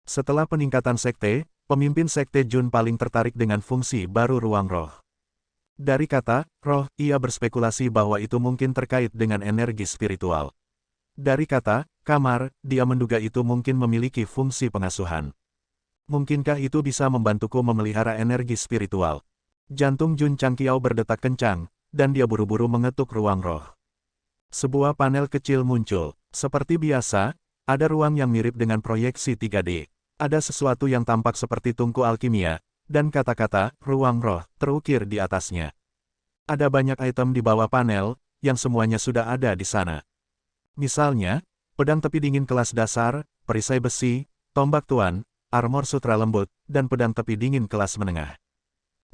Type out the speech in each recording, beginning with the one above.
Setelah peningkatan sekte, pemimpin sekte Jun paling tertarik dengan fungsi baru ruang roh. Dari kata roh, ia berspekulasi bahwa itu mungkin terkait dengan energi spiritual. Dari kata kamar, dia menduga itu mungkin memiliki fungsi pengasuhan. Mungkinkah itu bisa membantuku memelihara energi spiritual? Jantung Jun Changqiao berdetak kencang, dan dia buru-buru mengetuk ruang roh. Sebuah panel kecil muncul. Seperti biasa, ada ruang yang mirip dengan proyeksi 3D. Ada sesuatu yang tampak seperti tungku alkimia, dan kata-kata ruang roh terukir di atasnya. Ada banyak item di bawah panel, yang semuanya sudah ada di sana. Misalnya, pedang tepi dingin kelas dasar, perisai besi, tombak tuan, armor sutra lembut, dan pedang tepi dingin kelas menengah.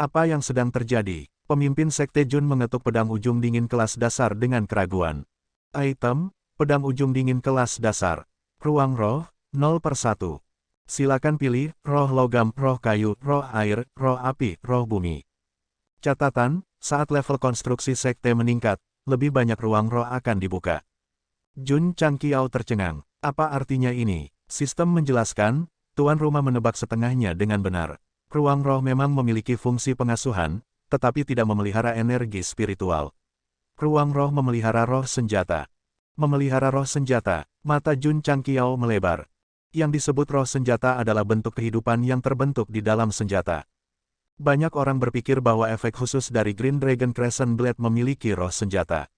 Apa yang sedang terjadi? Pemimpin sekte Jun mengetuk pedang ujung dingin kelas dasar dengan keraguan. Item, pedang ujung dingin kelas dasar. Ruang roh, 0/1. Silakan pilih, roh logam, roh kayu, roh air, roh api, roh bumi. Catatan, saat level konstruksi sekte meningkat, lebih banyak ruang roh akan dibuka. Jun Changqiao tercengang. Apa artinya ini? Sistem menjelaskan, tuan rumah menebak setengahnya dengan benar. Ruang roh memang memiliki fungsi pengasuhan, tetapi tidak memelihara energi spiritual. Ruang roh memelihara roh senjata. Memelihara roh senjata, mata Jun Changqiao melebar. Yang disebut roh senjata adalah bentuk kehidupan yang terbentuk di dalam senjata. Banyak orang berpikir bahwa efek khusus dari Green Dragon Crescent Blade memiliki roh senjata.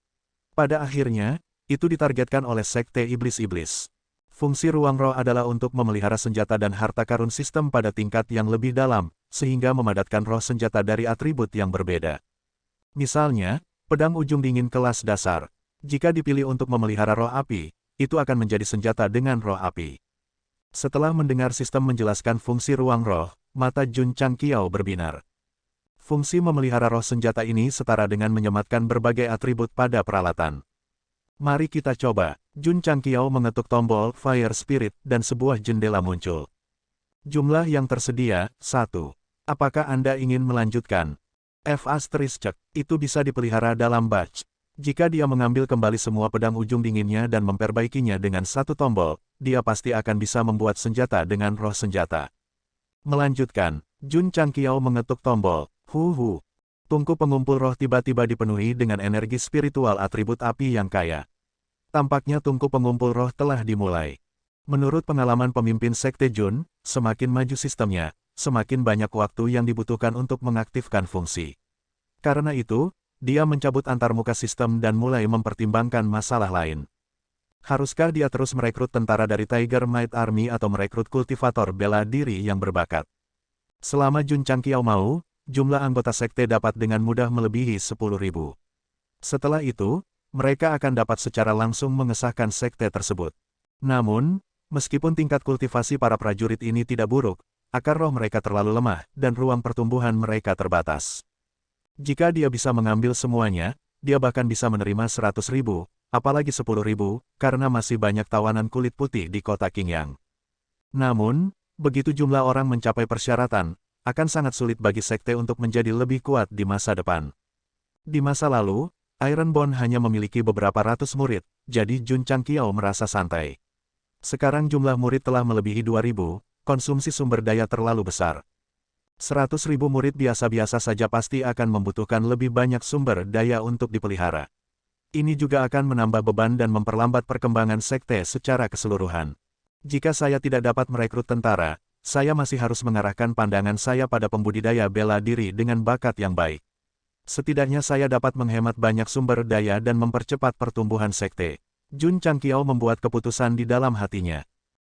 Pada akhirnya, itu ditargetkan oleh sekte iblis-iblis. Fungsi ruang roh adalah untuk memelihara senjata dan harta karun sistem pada tingkat yang lebih dalam, sehingga memadatkan roh senjata dari atribut yang berbeda. Misalnya, pedang ujung dingin kelas dasar. Jika dipilih untuk memelihara roh api, itu akan menjadi senjata dengan roh api. Setelah mendengar sistem menjelaskan fungsi ruang roh, mata Jun Changqiao berbinar. Fungsi memelihara roh senjata ini setara dengan menyematkan berbagai atribut pada peralatan. Mari kita coba. Jun Changqiao mengetuk tombol Fire Spirit dan sebuah jendela muncul. Jumlah yang tersedia, 1. Apakah Anda ingin melanjutkan? F*** itu bisa dipelihara dalam batch. Jika dia mengambil kembali semua pedang ujung dinginnya dan memperbaikinya dengan satu tombol, dia pasti akan bisa membuat senjata dengan roh senjata. Melanjutkan, Jun Changqiao mengetuk tombol. Tungku pengumpul roh tiba-tiba dipenuhi dengan energi spiritual atribut api yang kaya. Tampaknya tungku pengumpul roh telah dimulai. Menurut pengalaman pemimpin sekte Jun, semakin maju sistemnya, semakin banyak waktu yang dibutuhkan untuk mengaktifkan fungsi. Karena itu, dia mencabut antarmuka sistem dan mulai mempertimbangkan masalah lain. Haruskah dia terus merekrut tentara dari Tiger Might Army atau merekrut kultivator bela diri yang berbakat? Selama Jun Changqiao mau, jumlah anggota sekte dapat dengan mudah melebihi 10.000. Setelah itu, mereka akan dapat secara langsung mengesahkan sekte tersebut. Namun, meskipun tingkat kultivasi para prajurit ini tidak buruk, akar roh mereka terlalu lemah, dan ruang pertumbuhan mereka terbatas. Jika dia bisa mengambil semuanya, dia bahkan bisa menerima 100.000, apalagi 10.000, karena masih banyak tawanan kulit putih di kota Qingyang. Namun, begitu jumlah orang mencapai persyaratan, akan sangat sulit bagi sekte untuk menjadi lebih kuat di masa depan. Di masa lalu, Ironborn hanya memiliki beberapa ratus murid, jadi Jun Changqiao merasa santai. Sekarang jumlah murid telah melebihi 2.000, konsumsi sumber daya terlalu besar. 100.000 murid biasa-biasa saja pasti akan membutuhkan lebih banyak sumber daya untuk dipelihara. Ini juga akan menambah beban dan memperlambat perkembangan sekte secara keseluruhan. Jika saya tidak dapat merekrut tentara, saya masih harus mengarahkan pandangan saya pada pembudidaya bela diri dengan bakat yang baik. Setidaknya saya dapat menghemat banyak sumber daya dan mempercepat pertumbuhan sekte. Jun Changqiao membuat keputusan di dalam hatinya.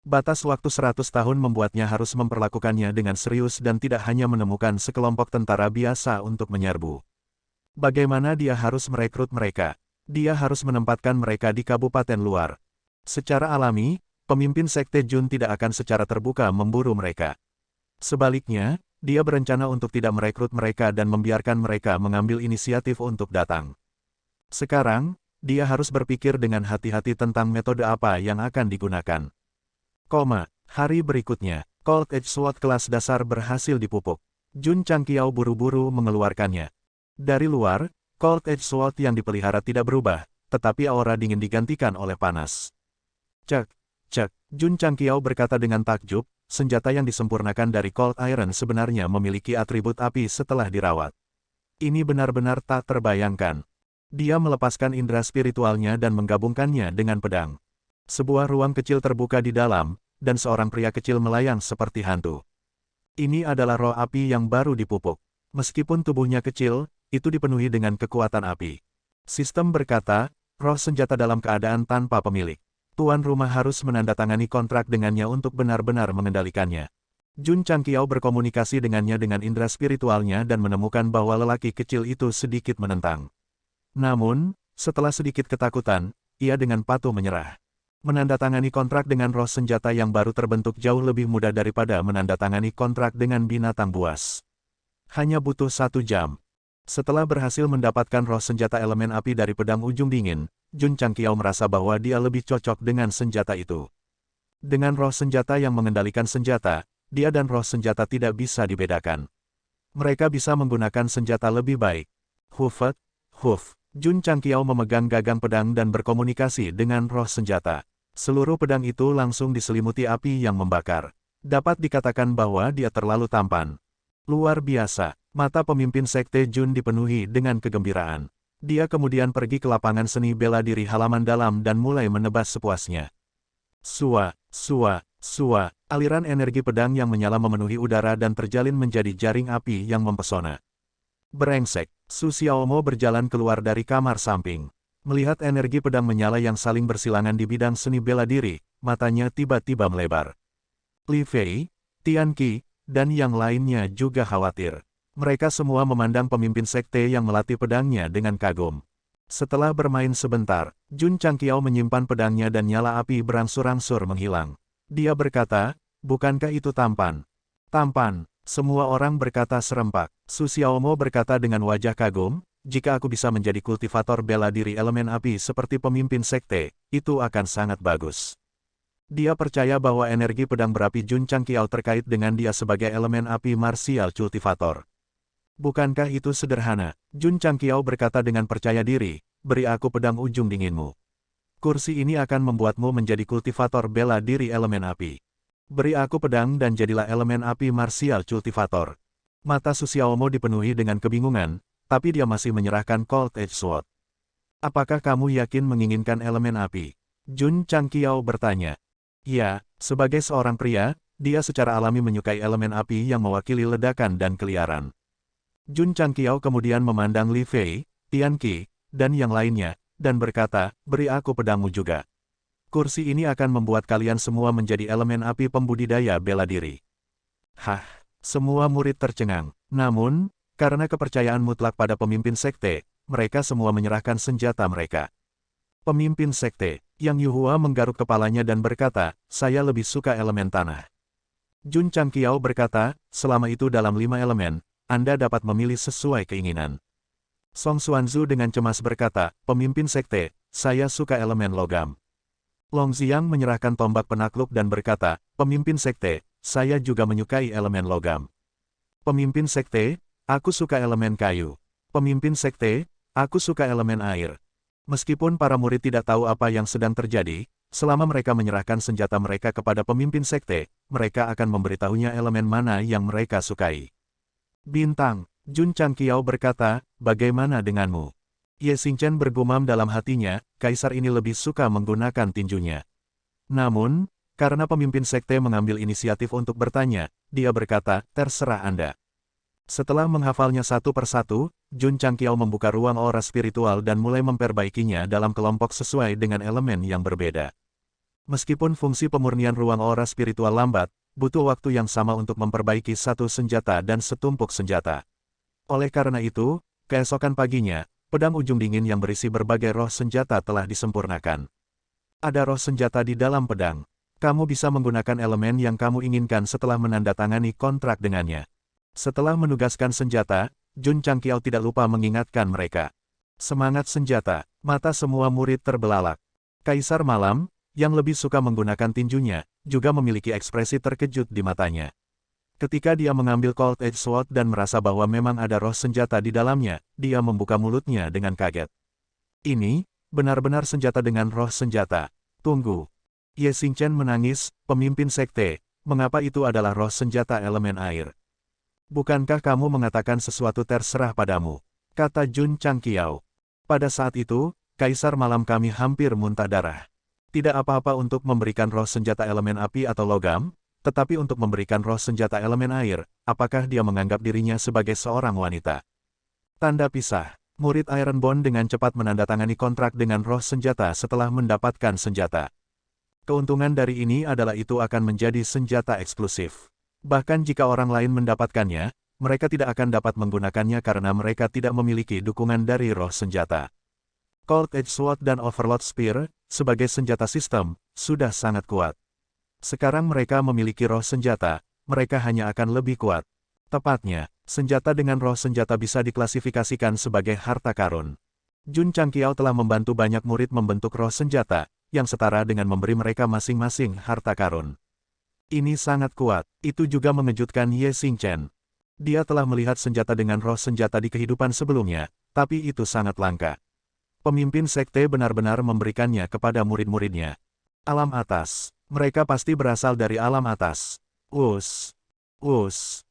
Batas waktu 100 tahun membuatnya harus memperlakukannya dengan serius dan tidak hanya menemukan sekelompok tentara biasa untuk menyerbu. Bagaimana dia harus merekrut mereka? Dia harus menempatkan mereka di kabupaten luar. Secara alami, pemimpin sekte Jun tidak akan secara terbuka memburu mereka. Sebaliknya, dia berencana untuk tidak merekrut mereka dan membiarkan mereka mengambil inisiatif untuk datang. Sekarang, dia harus berpikir dengan hati-hati tentang metode apa yang akan digunakan. Hari berikutnya, Cold Edge Sword kelas dasar berhasil dipupuk. Jun Changqiao buru-buru mengeluarkannya. Dari luar, Cold Edge Sword yang dipelihara tidak berubah, tetapi aura dingin digantikan oleh panas. Cek, Jun Changqiao berkata dengan takjub, senjata yang disempurnakan dari Cold Iron sebenarnya memiliki atribut api setelah dirawat. Ini benar-benar tak terbayangkan. Dia melepaskan indera spiritualnya dan menggabungkannya dengan pedang. Sebuah ruang kecil terbuka di dalam, dan seorang pria kecil melayang seperti hantu. Ini adalah roh api yang baru dipupuk. Meskipun tubuhnya kecil, itu dipenuhi dengan kekuatan api. Sistem berkata, roh senjata dalam keadaan tanpa pemilik. Tuan rumah harus menandatangani kontrak dengannya untuk benar-benar mengendalikannya. Jun Changqiao berkomunikasi dengannya dengan indera spiritualnya dan menemukan bahwa lelaki kecil itu sedikit menentang. Namun, setelah sedikit ketakutan, ia dengan patuh menyerah. Menandatangani kontrak dengan roh senjata yang baru terbentuk jauh lebih mudah daripada menandatangani kontrak dengan binatang buas. Hanya butuh 1 jam. Setelah berhasil mendapatkan roh senjata elemen api dari pedang ujung dingin, Jun Changqiao merasa bahwa dia lebih cocok dengan senjata itu. Dengan roh senjata yang mengendalikan senjata, dia dan roh senjata tidak bisa dibedakan. Mereka bisa menggunakan senjata lebih baik. Hufet, huf. Jun Changqiao memegang gagang pedang dan berkomunikasi dengan roh senjata. Seluruh pedang itu langsung diselimuti api yang membakar. Dapat dikatakan bahwa dia terlalu tampan. Luar biasa, mata pemimpin sekte Jun dipenuhi dengan kegembiraan. Dia kemudian pergi ke lapangan seni bela diri halaman dalam dan mulai menebas sepuasnya. Sua, sua, sua, aliran energi pedang yang menyala memenuhi udara dan terjalin menjadi jaring api yang mempesona. Brengsek, Su Xiaomo berjalan keluar dari kamar samping. Melihat energi pedang menyala yang saling bersilangan di bidang seni bela diri, matanya tiba-tiba melebar. Li Fei, Tian Qi, dan yang lainnya juga khawatir. Mereka semua memandang pemimpin sekte yang melatih pedangnya dengan kagum. Setelah bermain sebentar, Jun Changqiao menyimpan pedangnya dan nyala api berangsur-angsur menghilang. Dia berkata, bukankah itu tampan? Tampan, semua orang berkata serempak. Su Xiaomo berkata dengan wajah kagum, jika aku bisa menjadi kultivator bela diri elemen api seperti pemimpin sekte, itu akan sangat bagus. Dia percaya bahwa energi pedang berapi Jun Changqiao terkait dengan dia sebagai elemen api martial cultivator. Bukankah itu sederhana? Jun Changqiao berkata dengan percaya diri, beri aku pedang ujung dinginmu. Kursi ini akan membuatmu menjadi kultivator bela diri elemen api. Beri aku pedang dan jadilah elemen api martial cultivator. Mata Su Xiaomo dipenuhi dengan kebingungan, tapi dia masih menyerahkan Cold Edge Sword. Apakah kamu yakin menginginkan elemen api? Jun Changqiao bertanya. Ya, sebagai seorang pria, dia secara alami menyukai elemen api yang mewakili ledakan dan keliaran. Jun Changqiao kemudian memandang Li Fei, Tian Qi, dan yang lainnya, dan berkata, beri aku pedangmu juga. Kursi ini akan membuat kalian semua menjadi elemen api pembudidaya bela diri. Hah, semua murid tercengang. Namun, karena kepercayaan mutlak pada pemimpin sekte, mereka semua menyerahkan senjata mereka. Pemimpin sekte, Yang Yuhua menggaruk kepalanya dan berkata, saya lebih suka elemen tanah. Jun Changqiao berkata, selama itu dalam 5 elemen, Anda dapat memilih sesuai keinginan. Song Xuanzu dengan cemas berkata, pemimpin sekte, saya suka elemen logam. Long Xiang menyerahkan tombak penakluk dan berkata, pemimpin sekte, saya juga menyukai elemen logam. Pemimpin sekte, aku suka elemen kayu. Pemimpin sekte, aku suka elemen air. Meskipun para murid tidak tahu apa yang sedang terjadi, selama mereka menyerahkan senjata mereka kepada pemimpin sekte, mereka akan memberitahunya elemen mana yang mereka sukai. Bintang, Jun Changqiao berkata, bagaimana denganmu? Ye Xingchen bergumam dalam hatinya, kaisar ini lebih suka menggunakan tinjunya. Namun, karena pemimpin sekte mengambil inisiatif untuk bertanya, dia berkata, terserah Anda. Setelah menghafalnya satu persatu, Jun Changqiao membuka ruang aura spiritual dan mulai memperbaikinya dalam kelompok sesuai dengan elemen yang berbeda. Meskipun fungsi pemurnian ruang aura spiritual lambat, butuh waktu yang sama untuk memperbaiki satu senjata dan setumpuk senjata. Oleh karena itu, keesokan paginya, pedang ujung dingin yang berisi berbagai roh senjata telah disempurnakan. Ada roh senjata di dalam pedang. Kamu bisa menggunakan elemen yang kamu inginkan setelah menandatangani kontrak dengannya. Setelah menugaskan senjata, Jun Changqiao tidak lupa mengingatkan mereka. Semangat senjata, mata semua murid terbelalak. Kaisar Malam, yang lebih suka menggunakan tinjunya, juga memiliki ekspresi terkejut di matanya. Ketika dia mengambil Cold Edge Sword dan merasa bahwa memang ada roh senjata di dalamnya, dia membuka mulutnya dengan kaget. Ini, benar-benar senjata dengan roh senjata. Tunggu. Ye Xingchen menangis, pemimpin sekte, Mengapa itu adalah roh senjata elemen air? Bukankah kamu mengatakan sesuatu terserah padamu? Kata Jun Changqiao. Pada saat itu, Kaisar Malam kami hampir muntah darah. Tidak apa-apa untuk memberikan roh senjata elemen api atau logam, tetapi untuk memberikan roh senjata elemen air, apakah dia menganggap dirinya sebagai seorang wanita? Tanda pisah. Murid Ironbone dengan cepat menandatangani kontrak dengan roh senjata setelah mendapatkan senjata. Keuntungan dari ini adalah itu akan menjadi senjata eksklusif. Bahkan jika orang lain mendapatkannya, mereka tidak akan dapat menggunakannya karena mereka tidak memiliki dukungan dari roh senjata. Cold Edge Sword dan Overlord Spear, sebagai senjata sistem, sudah sangat kuat. Sekarang mereka memiliki roh senjata, mereka hanya akan lebih kuat. Tepatnya, senjata dengan roh senjata bisa diklasifikasikan sebagai harta karun. Jun Changqiao telah membantu banyak murid membentuk roh senjata, yang setara dengan memberi mereka masing-masing harta karun. Ini sangat kuat, itu juga mengejutkan Ye Xingchen. Dia telah melihat senjata dengan roh senjata di kehidupan sebelumnya, tapi itu sangat langka. Pemimpin sekte benar-benar memberikannya kepada murid-muridnya. Alam atas, mereka pasti berasal dari alam atas. Us.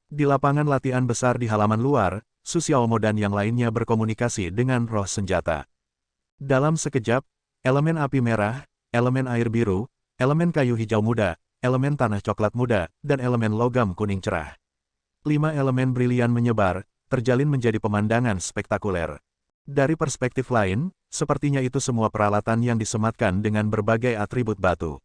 Di lapangan latihan besar di halaman luar, Su Xiaomo dan yang lainnya berkomunikasi dengan roh senjata. Dalam sekejap, elemen api merah, elemen air biru, elemen kayu hijau muda, elemen tanah coklat muda, dan elemen logam kuning cerah. 5 elemen brilian menyebar, terjalin menjadi pemandangan spektakuler. Dari perspektif lain, sepertinya itu semua peralatan yang disematkan dengan berbagai atribut batu.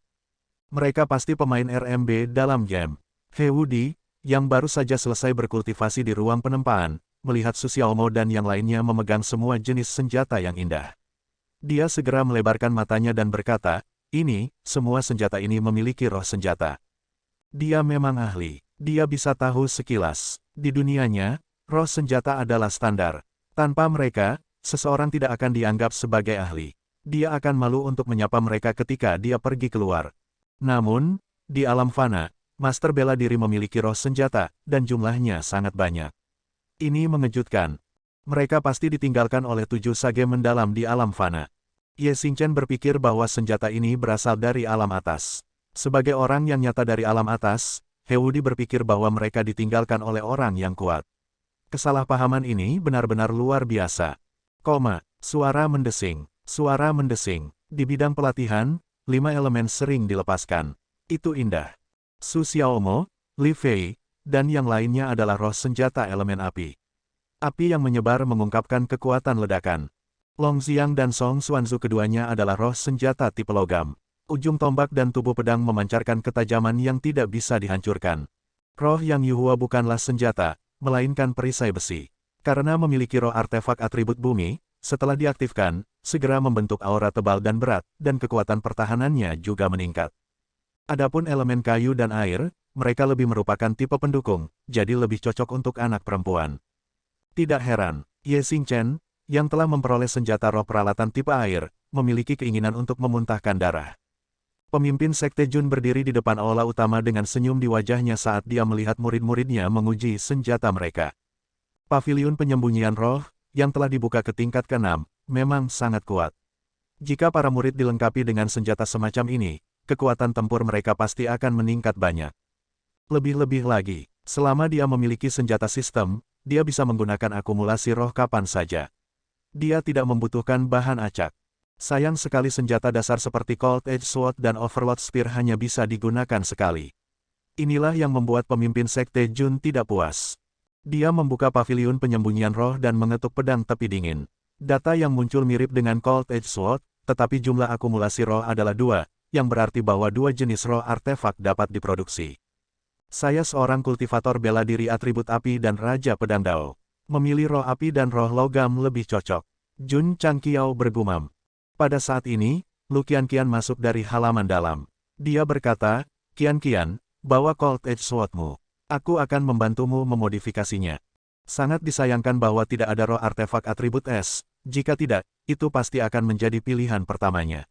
Mereka pasti pemain RMB dalam game. He Wudi, yang baru saja selesai berkultivasi di ruang penempaan, melihat Su Xiaomo dan yang lainnya memegang semua jenis senjata yang indah. Dia segera melebarkan matanya dan berkata, semua senjata ini memiliki roh senjata. Dia memang ahli. Dia bisa tahu sekilas. Di dunianya, roh senjata adalah standar. Tanpa mereka, seseorang tidak akan dianggap sebagai ahli. Dia akan malu untuk menyapa mereka ketika dia pergi keluar. Namun, di alam fana, Master bela diri memiliki roh senjata, dan jumlahnya sangat banyak. Ini mengejutkan. Mereka pasti ditinggalkan oleh 7 sage mendalam di alam fana. Ye Xingchen berpikir bahwa senjata ini berasal dari alam atas. Sebagai orang yang nyata dari alam atas, He Wudi berpikir bahwa mereka ditinggalkan oleh orang yang kuat. Kesalahpahaman ini benar-benar luar biasa. Suara mendesing. Di bidang pelatihan, 5 elemen sering dilepaskan. Itu indah. Su Xiaomo, Li Fei, dan yang lainnya adalah roh senjata elemen api. Api yang menyebar mengungkapkan kekuatan ledakan. Long Xiang dan Song Xuanzu keduanya adalah roh senjata tipe logam. Ujung tombak dan tubuh pedang memancarkan ketajaman yang tidak bisa dihancurkan. Roh Yang Yuhua bukanlah senjata, melainkan perisai besi. Karena memiliki roh artefak atribut bumi, setelah diaktifkan, segera membentuk aura tebal dan berat, dan kekuatan pertahanannya juga meningkat. Adapun elemen kayu dan air, mereka lebih merupakan tipe pendukung, jadi lebih cocok untuk anak perempuan. Tidak heran, Ye Xingchen, yang telah memperoleh senjata roh peralatan tipe air, memiliki keinginan untuk memuntahkan darah. Pemimpin Sekte Jun berdiri di depan aula utama dengan senyum di wajahnya saat dia melihat murid-muridnya menguji senjata mereka. Paviliun penyembunyian roh, yang telah dibuka ke tingkat ke-6, memang sangat kuat. Jika para murid dilengkapi dengan senjata semacam ini, kekuatan tempur mereka pasti akan meningkat banyak. Lebih-lebih lagi, selama dia memiliki senjata sistem, dia bisa menggunakan akumulasi roh kapan saja. Dia tidak membutuhkan bahan acak. Sayang sekali senjata dasar seperti Cold Edge Sword dan Overlord Spear hanya bisa digunakan sekali. Inilah yang membuat pemimpin Sekte Jun tidak puas. Dia membuka paviliun penyembunyian roh dan mengetuk pedang tepi dingin. Data yang muncul mirip dengan Cold Edge Sword, tetapi jumlah akumulasi roh adalah 2, yang berarti bahwa 2 jenis roh artefak dapat diproduksi. Saya seorang kultivator bela diri atribut api dan Raja Pedang Dao. Memilih roh api dan roh logam lebih cocok. Jun Changqiao bergumam. Pada saat ini, Lu Qianqian masuk dari halaman dalam. Dia berkata, Qianqian, bawa Cold Edge Sword-mu. Aku akan membantumu memodifikasinya. Sangat disayangkan bahwa tidak ada roh artefak atribut es, jika tidak, itu pasti akan menjadi pilihan pertamanya.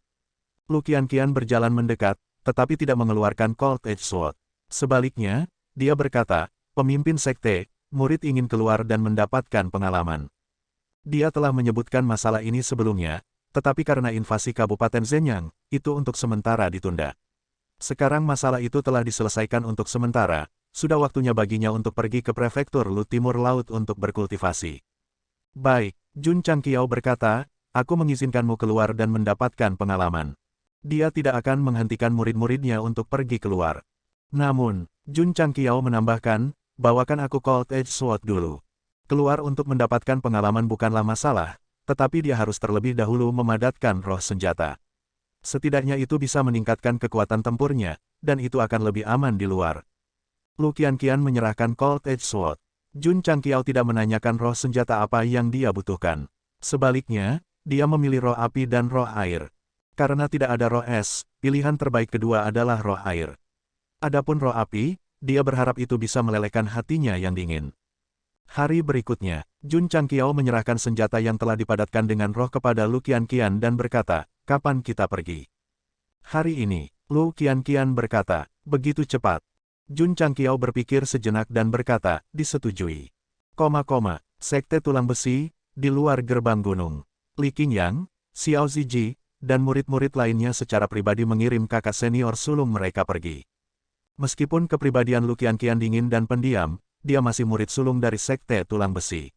Lu Qianqian berjalan mendekat, tetapi tidak mengeluarkan Cold Edge Sword. Sebaliknya, dia berkata, pemimpin sekte, murid ingin keluar dan mendapatkan pengalaman. Dia telah menyebutkan masalah ini sebelumnya, tetapi karena invasi Kabupaten Zenyang, itu untuk sementara ditunda. Sekarang masalah itu telah diselesaikan untuk sementara, sudah waktunya baginya untuk pergi ke prefektur Lu Timur Laut untuk berkultivasi. Baik, Jun Changqiao berkata, aku mengizinkanmu keluar dan mendapatkan pengalaman. Dia tidak akan menghentikan murid-muridnya untuk pergi keluar. Namun, Jun Changqiao menambahkan, bawakan aku Cold Edge Sword dulu. Keluar untuk mendapatkan pengalaman bukanlah masalah, tetapi dia harus terlebih dahulu memadatkan roh senjata. Setidaknya itu bisa meningkatkan kekuatan tempurnya, dan itu akan lebih aman di luar. Lu Qianqian menyerahkan Cold Edge Sword. Jun Changqiao tidak menanyakan roh senjata apa yang dia butuhkan. Sebaliknya, dia memilih roh api dan roh air. Karena tidak ada roh es, pilihan terbaik kedua adalah roh air. Adapun roh api, dia berharap itu bisa melelehkan hatinya yang dingin. Hari berikutnya, Jun Changqiao menyerahkan senjata yang telah dipadatkan dengan roh kepada Lu Qianqian dan berkata, kapan kita pergi? Hari ini, Lu Qianqian berkata, begitu cepat. Jun Changqiao berpikir sejenak dan berkata, disetujui. Sekte tulang besi, di luar gerbang gunung. Li Qingyang, Xiao Ziji, dan murid-murid lainnya secara pribadi mengirim kakak senior sulung mereka pergi. Meskipun kepribadian Lu Qianqian dingin dan pendiam, dia masih murid sulung dari sekte tulang besi.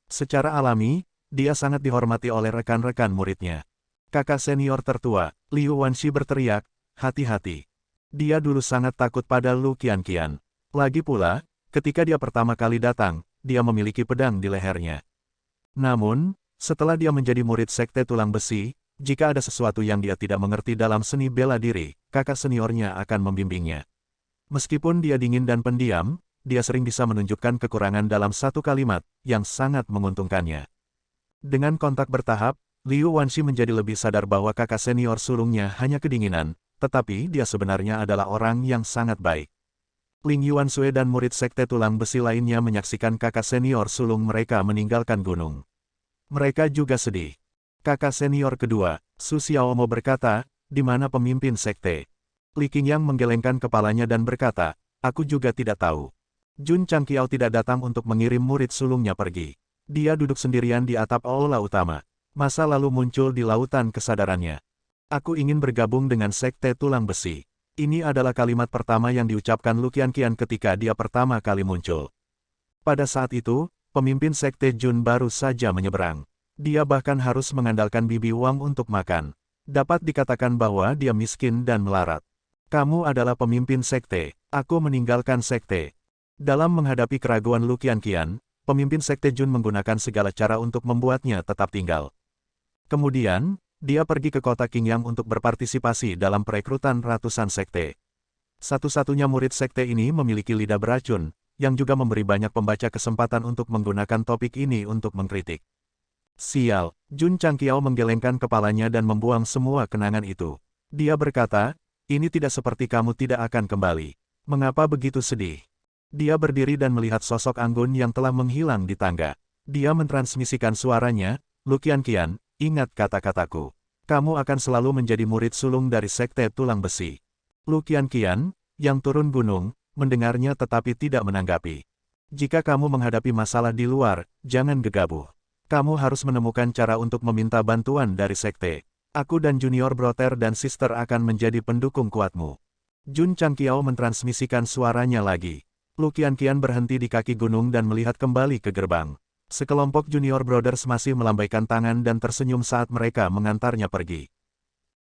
Secara alami, dia sangat dihormati oleh rekan-rekan muridnya. Kakak senior tertua, Liu Wanxi berteriak, hati-hati. Dia dulu sangat takut pada Lu Qianqian. Lagi pula, ketika dia pertama kali datang, dia memiliki pedang di lehernya. Namun, setelah dia menjadi murid sekte tulang besi, jika ada sesuatu yang dia tidak mengerti dalam seni bela diri, kakak seniornya akan membimbingnya. Meskipun dia dingin dan pendiam, dia sering bisa menunjukkan kekurangan dalam satu kalimat, yang sangat menguntungkannya. Dengan kontak bertahap, Liu Wanxi menjadi lebih sadar bahwa kakak senior sulungnya hanya kedinginan, tetapi dia sebenarnya adalah orang yang sangat baik. Ling Yuansui dan murid sekte tulang besi lainnya menyaksikan kakak senior sulung mereka meninggalkan gunung. Mereka juga sedih. Kakak senior kedua, Su Xiaomo berkata, di mana pemimpin sekte? Li Qingyang menggelengkan kepalanya dan berkata, aku juga tidak tahu. Jun Changqiao tidak datang untuk mengirim murid sulungnya pergi. Dia duduk sendirian di atap aula utama. Masa lalu muncul di lautan kesadarannya. Aku ingin bergabung dengan sekte tulang besi. Ini adalah kalimat pertama yang diucapkan Lu Qianqian ketika dia pertama kali muncul. Pada saat itu, pemimpin sekte Jun baru saja menyeberang. Dia bahkan harus mengandalkan bibi Wang untuk makan. Dapat dikatakan bahwa dia miskin dan melarat. Kamu adalah pemimpin sekte, aku meninggalkan sekte. Dalam menghadapi keraguan Lu Qianqian, pemimpin sekte Jun menggunakan segala cara untuk membuatnya tetap tinggal. Kemudian, dia pergi ke kota Qingyang untuk berpartisipasi dalam perekrutan ratusan sekte. Satu-satunya murid sekte ini memiliki lidah beracun, yang juga memberi banyak pembaca kesempatan untuk menggunakan topik ini untuk mengkritik. Sial, Jun Changqiao menggelengkan kepalanya dan membuang semua kenangan itu. Dia berkata, ini tidak seperti kamu tidak akan kembali. Mengapa begitu sedih? Dia berdiri dan melihat sosok anggun yang telah menghilang di tangga. Dia mentransmisikan suaranya, Lu Qianqian, ingat kata-kataku. Kamu akan selalu menjadi murid sulung dari sekte tulang besi. Lu Qianqian, yang turun gunung, mendengarnya tetapi tidak menanggapi. Jika kamu menghadapi masalah di luar, jangan gegabah. Kamu harus menemukan cara untuk meminta bantuan dari sekte. Aku dan junior brother dan sister akan menjadi pendukung kuatmu. Jun Changqiao mentransmisikan suaranya lagi. Lu Qianqian berhenti di kaki gunung dan melihat kembali ke gerbang. Sekelompok junior brothers masih melambaikan tangan dan tersenyum saat mereka mengantarnya pergi.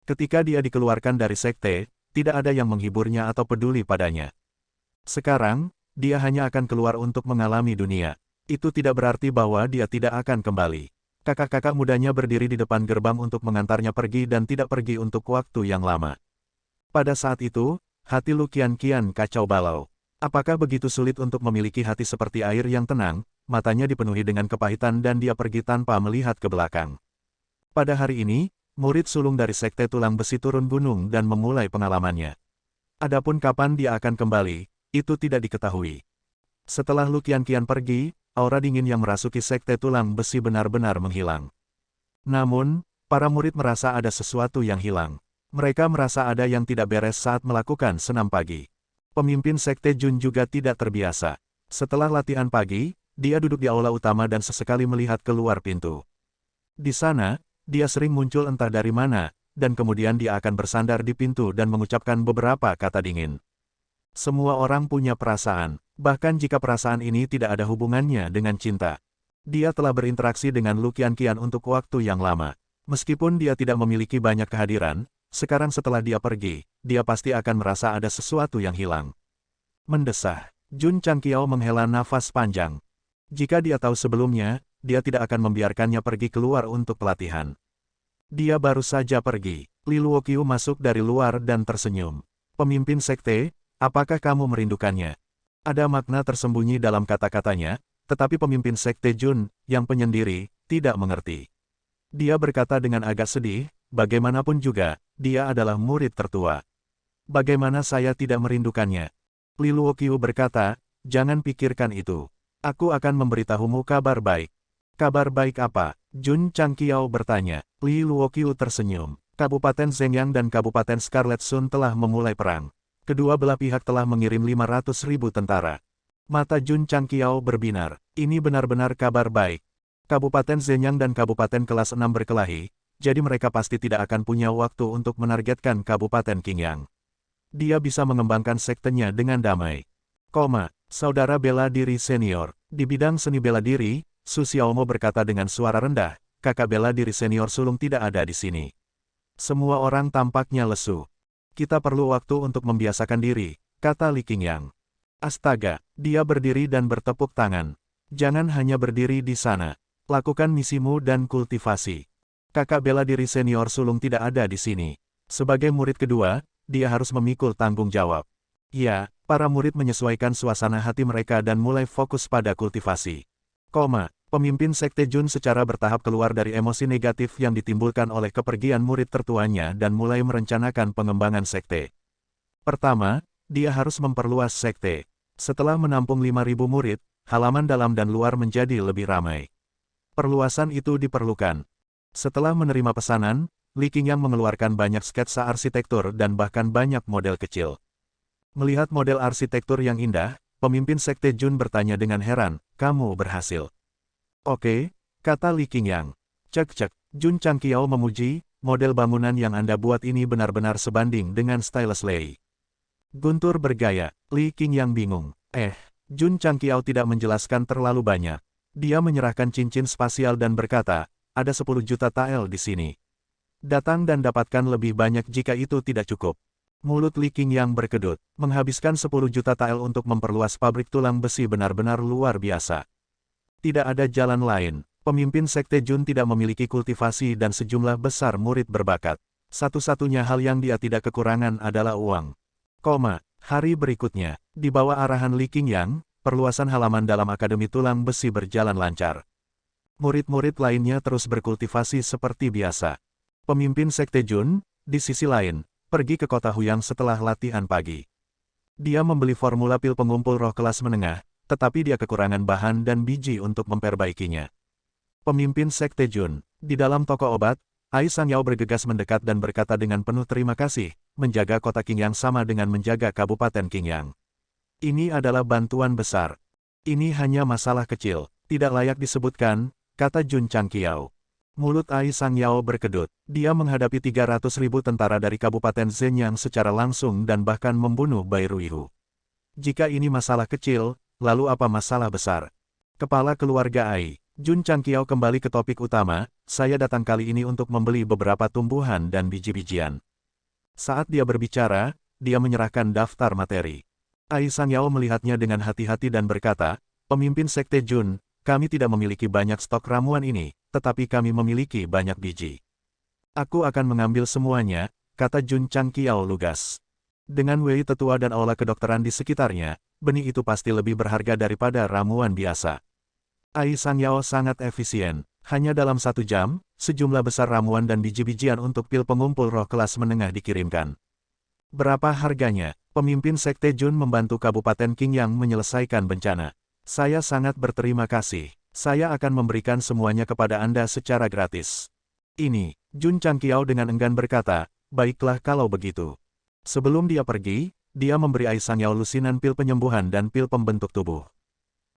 Ketika dia dikeluarkan dari sekte, tidak ada yang menghiburnya atau peduli padanya. Sekarang, dia hanya akan keluar untuk mengalami dunia. Itu tidak berarti bahwa dia tidak akan kembali. Kakak-kakak mudanya berdiri di depan gerbang untuk mengantarnya pergi dan tidak pergi untuk waktu yang lama. Pada saat itu, hati Lu Qianqian kacau balau. Apakah begitu sulit untuk memiliki hati seperti air yang tenang? Matanya dipenuhi dengan kepahitan dan dia pergi tanpa melihat ke belakang. Pada hari ini, murid sulung dari sekte tulang besi turun gunung dan memulai pengalamannya. Adapun kapan dia akan kembali, itu tidak diketahui. Setelah Lu Qianqian pergi, aura dingin yang merasuki sekte tulang besi benar-benar menghilang. Namun, para murid merasa ada sesuatu yang hilang. Mereka merasa ada yang tidak beres saat melakukan senam pagi. Pemimpin sekte Jun juga tidak terbiasa. Setelah latihan pagi, dia duduk di aula utama dan sesekali melihat keluar pintu. Di sana, dia sering muncul entah dari mana, dan kemudian dia akan bersandar di pintu dan mengucapkan beberapa kata dingin. Semua orang punya perasaan, bahkan jika perasaan ini tidak ada hubungannya dengan cinta. Dia telah berinteraksi dengan Lu Qianqian untuk waktu yang lama. Meskipun dia tidak memiliki banyak kehadiran, sekarang setelah dia pergi, dia pasti akan merasa ada sesuatu yang hilang. Mendesah, Jun Changqiao menghela nafas panjang. Jika dia tahu sebelumnya, dia tidak akan membiarkannya pergi keluar untuk pelatihan. Dia baru saja pergi. Li Luoqiu masuk dari luar dan tersenyum. Pemimpin sekte, apakah kamu merindukannya? Ada makna tersembunyi dalam kata-katanya, tetapi pemimpin sekte Jun, yang penyendiri, tidak mengerti. Dia berkata dengan agak sedih, bagaimanapun juga, dia adalah murid tertua. Bagaimana saya tidak merindukannya? Li Luoqiu berkata, jangan pikirkan itu. Aku akan memberitahumu kabar baik. Kabar baik apa? Jun Changqiao bertanya. Li Luoqiu tersenyum. Kabupaten Zhengyang dan Kabupaten Scarlet Sun telah memulai perang. Kedua belah pihak telah mengirim 500.000 tentara. Mata Jun Changqiao berbinar. Ini benar-benar kabar baik. Kabupaten Zhengyang dan Kabupaten Kelas 6 berkelahi, jadi mereka pasti tidak akan punya waktu untuk menargetkan Kabupaten Qingyang. Dia bisa mengembangkan sektenya dengan damai. Saudara bela diri senior. Di bidang seni bela diri, Su Xiaomo berkata dengan suara rendah, kakak bela diri senior sulung tidak ada di sini. Semua orang tampaknya lesu. Kita perlu waktu untuk membiasakan diri, kata Li Qingyang. Astaga, dia berdiri dan bertepuk tangan. Jangan hanya berdiri di sana. Lakukan misimu dan kultivasi. Kakak bela diri senior sulung tidak ada di sini. Sebagai murid kedua, dia harus memikul tanggung jawab. Ya, para murid menyesuaikan suasana hati mereka dan mulai fokus pada kultivasi. Pemimpin sekte Jun secara bertahap keluar dari emosi negatif yang ditimbulkan oleh kepergian murid tertuanya dan mulai merencanakan pengembangan sekte. Pertama, dia harus memperluas sekte. Setelah menampung 5.000 murid, halaman dalam dan luar menjadi lebih ramai. Perluasan itu diperlukan. Setelah menerima pesanan, Li Qingyang mengeluarkan banyak sketsa arsitektur dan bahkan banyak model kecil. Melihat model arsitektur yang indah, pemimpin sekte Jun bertanya dengan heran, kamu berhasil. Oke, kata Li Qingyang. Cek, Jun Changqiao memuji, model bangunan yang Anda buat ini benar-benar sebanding dengan stylus Lei. Guntur bergaya, Li Qingyang bingung. Jun Changqiao tidak menjelaskan terlalu banyak. Dia menyerahkan cincin spasial dan berkata, ada 10 juta tael di sini. Datang dan dapatkan lebih banyak jika itu tidak cukup. Mulut Li Qingyang berkedut. Menghabiskan 10 juta tael untuk memperluas pabrik tulang besi benar-benar luar biasa. Tidak ada jalan lain. Pemimpin sekte Jun tidak memiliki kultivasi dan sejumlah besar murid berbakat. Satu-satunya hal yang dia tidak kekurangan adalah uang. Hari berikutnya, di bawah arahan Li Qingyang, perluasan halaman dalam Akademi Tulang Besi berjalan lancar. Murid-murid lainnya terus berkultivasi seperti biasa. Pemimpin sekte Jun, di sisi lain, pergi ke kota Huyang setelah latihan pagi. Dia membeli formula pil pengumpul roh kelas menengah, tetapi dia kekurangan bahan dan biji untuk memperbaikinya. Pemimpin sekte Jun, di dalam toko obat, Ai Sangyao bergegas mendekat dan berkata dengan penuh terima kasih, menjaga kota Qingyang sama dengan menjaga Kabupaten Qingyang. Ini adalah bantuan besar. Ini hanya masalah kecil, tidak layak disebutkan, kata Jun Changqiao. Mulut Ai Sangyao berkedut. Dia menghadapi 300.000 tentara dari Kabupaten Zhengyang secara langsung dan bahkan membunuh Bai Ruihu. Jika ini masalah kecil, lalu apa masalah besar? Kepala keluarga Ai, Jun Changqiao kembali ke topik utama, saya datang kali ini untuk membeli beberapa tumbuhan dan biji-bijian. Saat dia berbicara, dia menyerahkan daftar materi. Ai Sangyao melihatnya dengan hati-hati dan berkata, pemimpin sekte Jun, kami tidak memiliki banyak stok ramuan ini, tetapi kami memiliki banyak biji. Aku akan mengambil semuanya, kata Jun Changqiao lugas. Dengan wei tetua dan aula kedokteran di sekitarnya, benih itu pasti lebih berharga daripada ramuan biasa. Ai Sangyao sangat efisien. Hanya dalam 1 jam, sejumlah besar ramuan dan biji-bijian untuk pil pengumpul roh kelas menengah dikirimkan. Berapa harganya? Pemimpin sekte Jun membantu Kabupaten Qingyang menyelesaikan bencana. Saya sangat berterima kasih. Saya akan memberikan semuanya kepada Anda secara gratis. Ini, Jun Changqiao dengan enggan berkata, baiklah kalau begitu. Sebelum dia pergi, dia memberi Ai Sangyao lusinan pil penyembuhan dan pil pembentuk tubuh.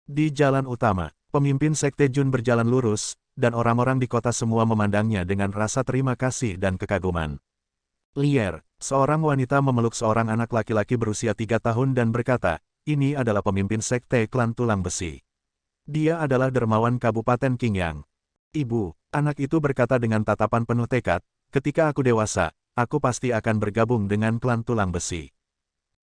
Di jalan utama, Pemimpin Sekte Jun berjalan lurus, dan orang-orang di kota semua memandangnya dengan rasa terima kasih dan kekaguman. Lier, seorang wanita memeluk seorang anak laki-laki berusia 3 tahun dan berkata, ini adalah pemimpin Sekte Klan Tulang Besi. Dia adalah dermawan Kabupaten Qingyang. Ibu, anak itu berkata dengan tatapan penuh tekad, ketika aku dewasa, aku pasti akan bergabung dengan Klan Tulang Besi.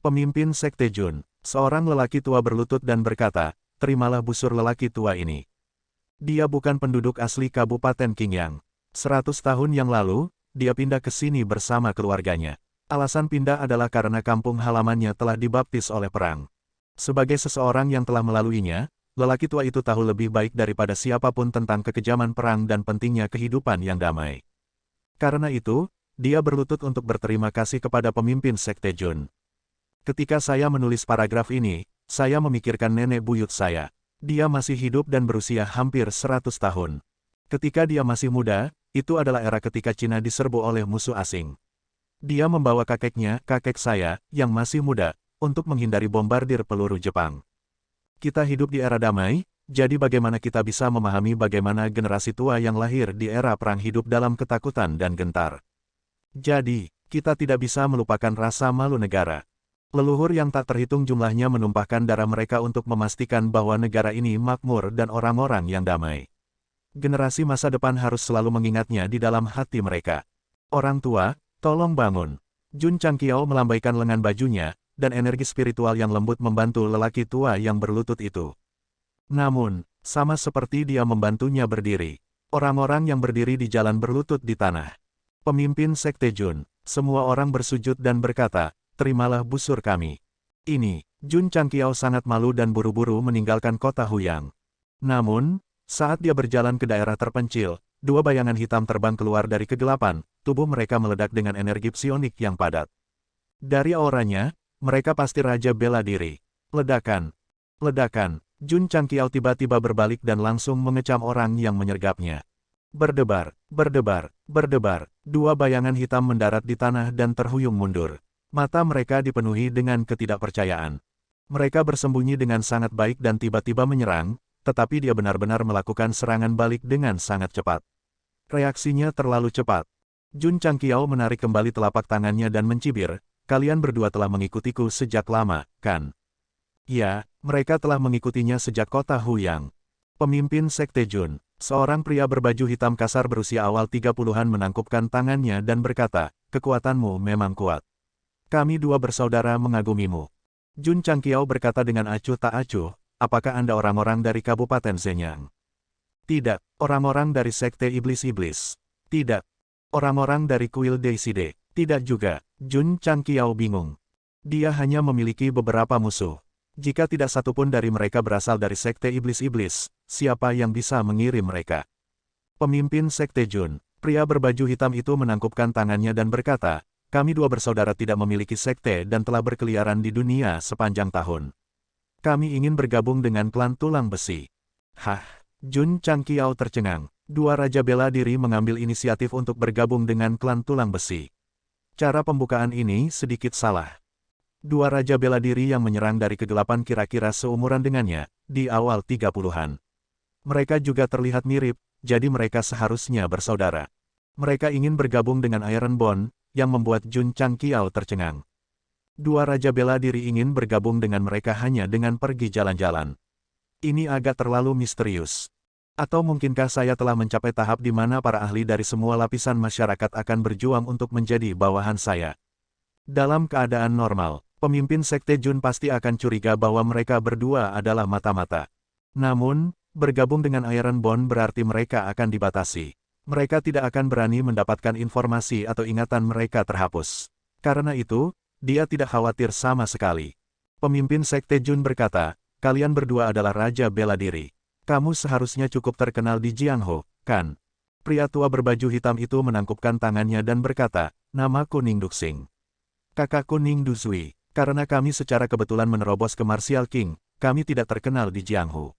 Pemimpin Sekte Jun, seorang lelaki tua berlutut dan berkata, terimalah busur lelaki tua ini. Dia bukan penduduk asli Kabupaten Qingyang. 100 tahun yang lalu, dia pindah ke sini bersama keluarganya. Alasan pindah adalah karena kampung halamannya telah dibaptis oleh perang. Sebagai seseorang yang telah melaluinya, lelaki tua itu tahu lebih baik daripada siapapun tentang kekejaman perang dan pentingnya kehidupan yang damai. Karena itu, dia berlutut untuk berterima kasih kepada pemimpin Sekte Jun. Ketika saya menulis paragraf ini, saya memikirkan nenek buyut saya. Dia masih hidup dan berusia hampir 100 tahun. Ketika dia masih muda, itu adalah era ketika Cina diserbu oleh musuh asing. Dia membawa kakeknya, kakek saya, yang masih muda, untuk menghindari bombardir peluru Jepang. Kita hidup di era damai, jadi bagaimana kita bisa memahami bagaimana generasi tua yang lahir di era perang hidup dalam ketakutan dan gentar. Jadi, kita tidak bisa melupakan rasa malu negara. Leluhur yang tak terhitung jumlahnya menumpahkan darah mereka untuk memastikan bahwa negara ini makmur dan orang-orang yang damai. Generasi masa depan harus selalu mengingatnya di dalam hati mereka. Orang tua, tolong bangun. Jun Changqiao melambaikan lengan bajunya, dan energi spiritual yang lembut membantu lelaki tua yang berlutut itu. Namun, sama seperti dia membantunya berdiri, orang-orang yang berdiri di jalan berlutut di tanah. Pemimpin Sekte Jun, semua orang bersujud dan berkata, terimalah busur kami. Ini, Jun Changqiao sangat malu dan buru-buru meninggalkan kota Huyang. Namun, saat dia berjalan ke daerah terpencil, dua bayangan hitam terbang keluar dari kegelapan, tubuh mereka meledak dengan energi psionik yang padat. Dari auranya, mereka pasti Raja Bela Diri. Ledakan. Ledakan. Jun Changqiao tiba-tiba berbalik dan langsung mengecam orang yang menyergapnya. Berdebar, berdebar, berdebar. Dua bayangan hitam mendarat di tanah dan terhuyung mundur. Mata mereka dipenuhi dengan ketidakpercayaan. Mereka bersembunyi dengan sangat baik dan tiba-tiba menyerang, tetapi dia benar-benar melakukan serangan balik dengan sangat cepat. Reaksinya terlalu cepat. Jun Changqiao menarik kembali telapak tangannya dan mencibir, kalian berdua telah mengikutiku sejak lama, kan? Ya, mereka telah mengikutinya sejak kota Huyang. Pemimpin Sekte Jun, seorang pria berbaju hitam kasar berusia awal 30-an menangkupkan tangannya dan berkata, kekuatanmu memang kuat. Kami dua bersaudara mengagumimu. Jun Changqiao berkata dengan acuh tak acuh, apakah Anda orang-orang dari Kabupaten Zenyang? Tidak, orang-orang dari Sekte Iblis-Iblis. Tidak, orang-orang dari Kuil Deicide. Tidak juga, Jun Changqiao bingung. Dia hanya memiliki beberapa musuh. Jika tidak satupun dari mereka berasal dari Sekte Iblis-Iblis, siapa yang bisa mengirim mereka? Pemimpin Sekte Jun, pria berbaju hitam itu menangkupkan tangannya dan berkata, kami dua bersaudara tidak memiliki sekte dan telah berkeliaran di dunia sepanjang tahun. Kami ingin bergabung dengan Klan Tulang Besi. Hah, Jun Changqiao tercengang. Dua Raja Bela Diri mengambil inisiatif untuk bergabung dengan Klan Tulang Besi. Cara pembukaan ini sedikit salah. Dua Raja Bela Diri yang menyerang dari kegelapan kira-kira seumuran dengannya, di awal 30-an. Mereka juga terlihat mirip, jadi mereka seharusnya bersaudara. Mereka ingin bergabung dengan Iron Bond, yang membuat Jun Changqiao tercengang. Dua Raja Bela Diri ingin bergabung dengan mereka hanya dengan pergi jalan-jalan. Ini agak terlalu misterius. Atau mungkinkah saya telah mencapai tahap di mana para ahli dari semua lapisan masyarakat akan berjuang untuk menjadi bawahan saya? Dalam keadaan normal, pemimpin Sekte Jun pasti akan curiga bahwa mereka berdua adalah mata-mata. Namun, bergabung dengan Iron Bond berarti mereka akan dibatasi. Mereka tidak akan berani mendapatkan informasi atau ingatan mereka terhapus. Karena itu, dia tidak khawatir sama sekali. Pemimpin Sekte Jun berkata, kalian berdua adalah Raja Bela Diri. Kamu seharusnya cukup terkenal di Jiangho, kan? Pria tua berbaju hitam itu menangkupkan tangannya dan berkata, namaku Ning Duxing. Kakakku Ning Duzui, karena kami secara kebetulan menerobos ke Martial King, kami tidak terkenal di Jiangho.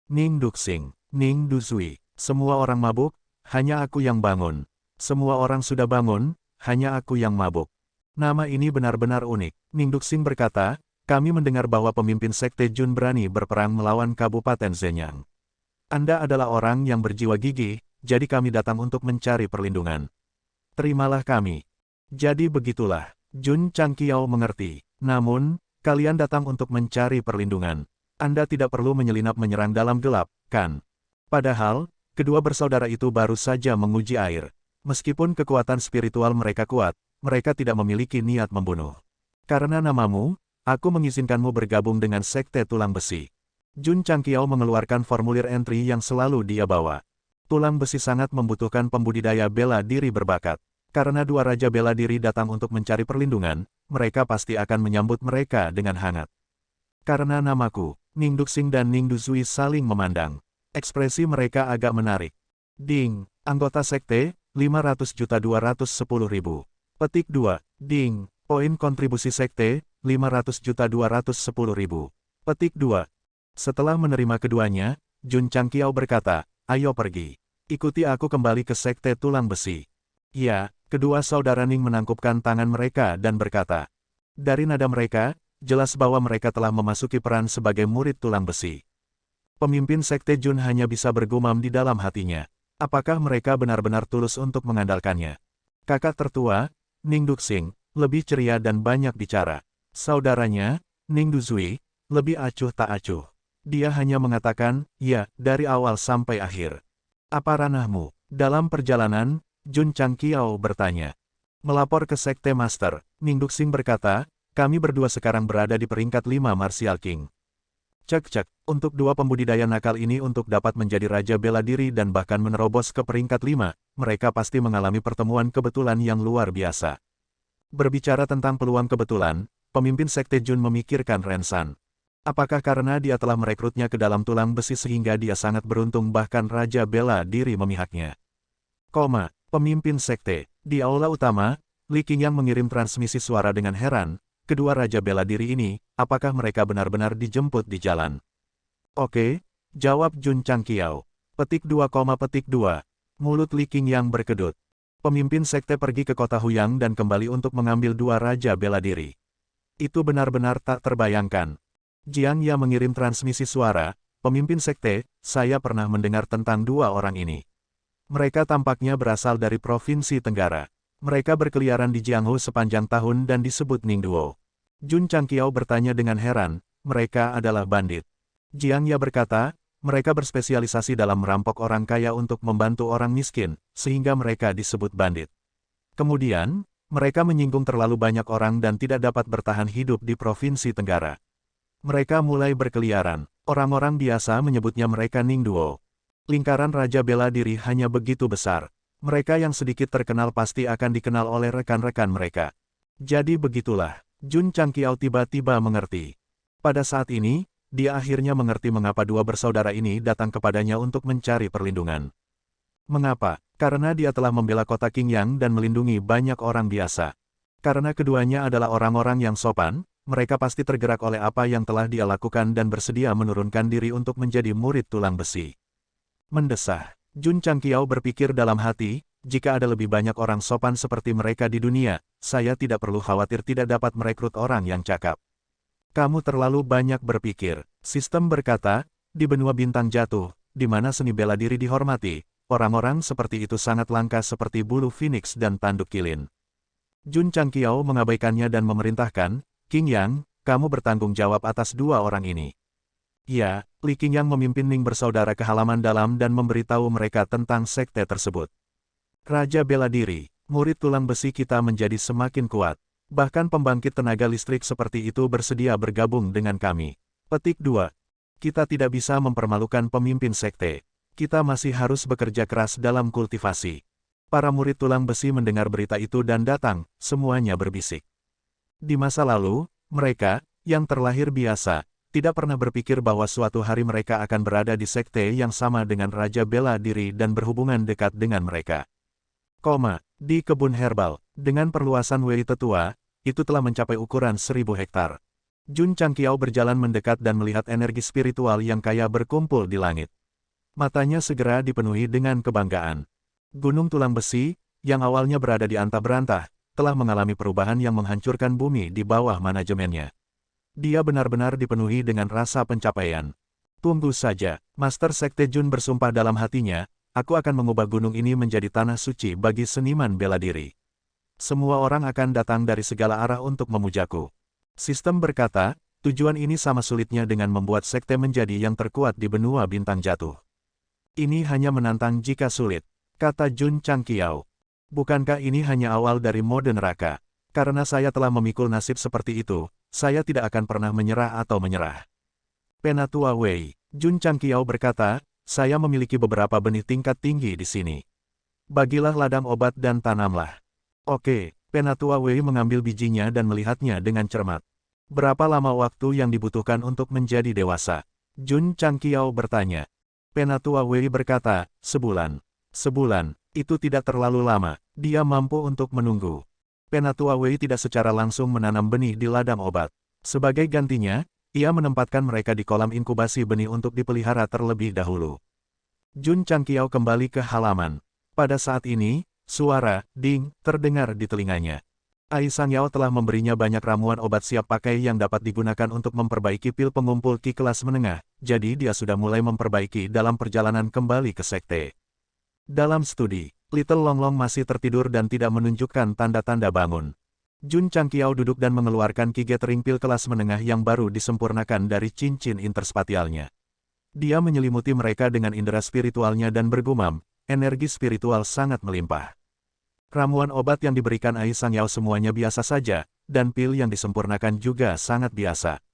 Ning Duxing, Ning Duzui, semua orang mabuk, hanya aku yang bangun. Semua orang sudah bangun, hanya aku yang mabuk. Nama ini benar-benar unik. Ning Duxing berkata, kami mendengar bahwa pemimpin Sekte Jun berani berperang melawan Kabupaten Zenyang. Anda adalah orang yang berjiwa gigih, jadi kami datang untuk mencari perlindungan. Terimalah kami. Jadi begitulah. Jun Changqiao mengerti. Namun, kalian datang untuk mencari perlindungan. Anda tidak perlu menyelinap menyerang dalam gelap, kan? Padahal, kedua bersaudara itu baru saja menguji air. Meskipun kekuatan spiritual mereka kuat, mereka tidak memiliki niat membunuh. Karena namamu, aku mengizinkanmu bergabung dengan Sekte Tulang Besi. Jun Changqiao mengeluarkan formulir entry yang selalu dia bawa. Tulang besi sangat membutuhkan pembudidaya bela diri berbakat. Karena dua raja bela diri datang untuk mencari perlindungan, mereka pasti akan menyambut mereka dengan hangat. Karena namaku, Ning Duxing dan Ning Duzui saling memandang. Ekspresi mereka agak menarik. Ding, anggota sekte, 500.210.000. Petik 2. Ding, poin kontribusi sekte, 500.210.000. Petik 2. Setelah menerima keduanya, Jun Changqiao berkata, ayo pergi. Ikuti aku kembali ke Sekte Tulang Besi. Ya, kedua saudara Ning menangkupkan tangan mereka dan berkata. Dari nada mereka, jelas bahwa mereka telah memasuki peran sebagai murid tulang besi. Pemimpin Sekte Jun hanya bisa bergumam di dalam hatinya. Apakah mereka benar-benar tulus untuk mengandalkannya? Kakak tertua, Ning Duxing, lebih ceria dan banyak bicara. Saudaranya, Ning Duzui, lebih acuh tak acuh. Dia hanya mengatakan, ya, dari awal sampai akhir. Apa ranahmu? Dalam perjalanan, Jun Changqiao bertanya. Melapor ke Sekte Master, Ning Duxing berkata, kami berdua sekarang berada di peringkat 5 Martial King. Cek, untuk dua pembudidaya nakal ini untuk dapat menjadi Raja Bela Diri dan bahkan menerobos ke peringkat 5, mereka pasti mengalami pertemuan kebetulan yang luar biasa. Berbicara tentang peluang kebetulan, pemimpin Sekte Jun memikirkan Ren San. Apakah karena dia telah merekrutnya ke dalam tulang besi sehingga dia sangat beruntung bahkan Raja Bela Diri memihaknya? Pemimpin Sekte. Di aula utama, Li Qingyang mengirim transmisi suara dengan heran, kedua Raja Bela Diri ini, apakah mereka benar-benar dijemput di jalan? Oke, jawab Jun Changqiao. Petik 2, petik 2. Mulut Li Qingyang berkedut. Pemimpin Sekte pergi ke kota Huyang dan kembali untuk mengambil dua Raja Bela Diri. Itu benar-benar tak terbayangkan. Jiang Ya mengirim transmisi suara, pemimpin sekte, saya pernah mendengar tentang dua orang ini. Mereka tampaknya berasal dari Provinsi Tenggara. Mereka berkeliaran di Jianghu sepanjang tahun dan disebut Ningduo. Jun Changqiao bertanya dengan heran, mereka adalah bandit. Jiang Ya berkata, mereka berspesialisasi dalam merampok orang kaya untuk membantu orang miskin, sehingga mereka disebut bandit. Kemudian, mereka menyinggung terlalu banyak orang dan tidak dapat bertahan hidup di Provinsi Tenggara. Mereka mulai berkeliaran. Orang-orang biasa menyebutnya mereka Ningduo. Lingkaran Raja Bela Diri hanya begitu besar. Mereka yang sedikit terkenal pasti akan dikenal oleh rekan-rekan mereka. Jadi begitulah, Jun Changqiao tiba-tiba mengerti. Pada saat ini, dia akhirnya mengerti mengapa dua bersaudara ini datang kepadanya untuk mencari perlindungan. Mengapa? Karena dia telah membela kota Qingyang dan melindungi banyak orang biasa. Karena keduanya adalah orang-orang yang sopan, mereka pasti tergerak oleh apa yang telah dia lakukan dan bersedia menurunkan diri untuk menjadi murid tulang besi. Mendesah. Jun Changqiao berpikir dalam hati, jika ada lebih banyak orang sopan seperti mereka di dunia, saya tidak perlu khawatir tidak dapat merekrut orang yang cakap. Kamu terlalu banyak berpikir. Sistem berkata, di benua bintang jatuh, di mana seni bela diri dihormati, orang-orang seperti itu sangat langka seperti bulu phoenix dan tanduk kilin. Jun Changqiao mengabaikannya dan memerintahkan, Qingyang, kamu bertanggung jawab atas dua orang ini. Ya, Li Qingyang memimpin Ning bersaudara ke halaman dalam dan memberitahu mereka tentang sekte tersebut. Raja Bela Diri, murid tulang besi kita menjadi semakin kuat. Bahkan pembangkit tenaga listrik seperti itu bersedia bergabung dengan kami. Petik 2. Kita tidak bisa mempermalukan pemimpin sekte. Kita masih harus bekerja keras dalam kultivasi. Para murid tulang besi mendengar berita itu dan datang, semuanya berbisik. Di masa lalu, mereka, yang terlahir biasa, tidak pernah berpikir bahwa suatu hari mereka akan berada di sekte yang sama dengan Raja Bela Diri dan berhubungan dekat dengan mereka. Di kebun herbal, dengan perluasan Wei tetua, itu telah mencapai ukuran 1000 hektar. Jun Changqiao berjalan mendekat dan melihat energi spiritual yang kaya berkumpul di langit. Matanya segera dipenuhi dengan kebanggaan. Gunung Tulang Besi, yang awalnya berada di antah berantah, telah mengalami perubahan yang menghancurkan bumi di bawah manajemennya. Dia benar-benar dipenuhi dengan rasa pencapaian. Tunggu saja, Master Sekte Jun bersumpah dalam hatinya, aku akan mengubah gunung ini menjadi tanah suci bagi seniman bela diri. Semua orang akan datang dari segala arah untuk memujaku. Sistem berkata, tujuan ini sama sulitnya dengan membuat sekte menjadi yang terkuat di benua bintang jatuh. Ini hanya menantang jika sulit, kata Jun Changqiao. Bukankah ini hanya awal dari mode neraka? Karena saya telah memikul nasib seperti itu, saya tidak akan pernah menyerah atau menyerah. Penatua Wei, Jun Changqiao berkata, saya memiliki beberapa benih tingkat tinggi di sini. Bagilah ladang obat dan tanamlah. Oke, Penatua Wei mengambil bijinya dan melihatnya dengan cermat. Berapa lama waktu yang dibutuhkan untuk menjadi dewasa? Jun Changqiao bertanya. Penatua Wei berkata, sebulan. Sebulan, itu tidak terlalu lama, dia mampu untuk menunggu. Penatua Wei tidak secara langsung menanam benih di ladang obat. Sebagai gantinya, ia menempatkan mereka di kolam inkubasi benih untuk dipelihara terlebih dahulu. Jun Changqiao kembali ke halaman. Pada saat ini, suara ding terdengar di telinganya. Ai Sangyao telah memberinya banyak ramuan obat siap pakai yang dapat digunakan untuk memperbaiki pil pengumpul Qi kelas menengah, jadi dia sudah mulai memperbaiki dalam perjalanan kembali ke sekte. Dalam studi, Little Longlong masih tertidur dan tidak menunjukkan tanda-tanda bangun. Jun Changqiao duduk dan mengeluarkan Qi Gathering pil kelas menengah yang baru disempurnakan dari cincin interspatialnya. Dia menyelimuti mereka dengan indera spiritualnya dan bergumam, energi spiritual sangat melimpah. Ramuan obat yang diberikan Ai Sangyao semuanya biasa saja, dan pil yang disempurnakan juga sangat biasa.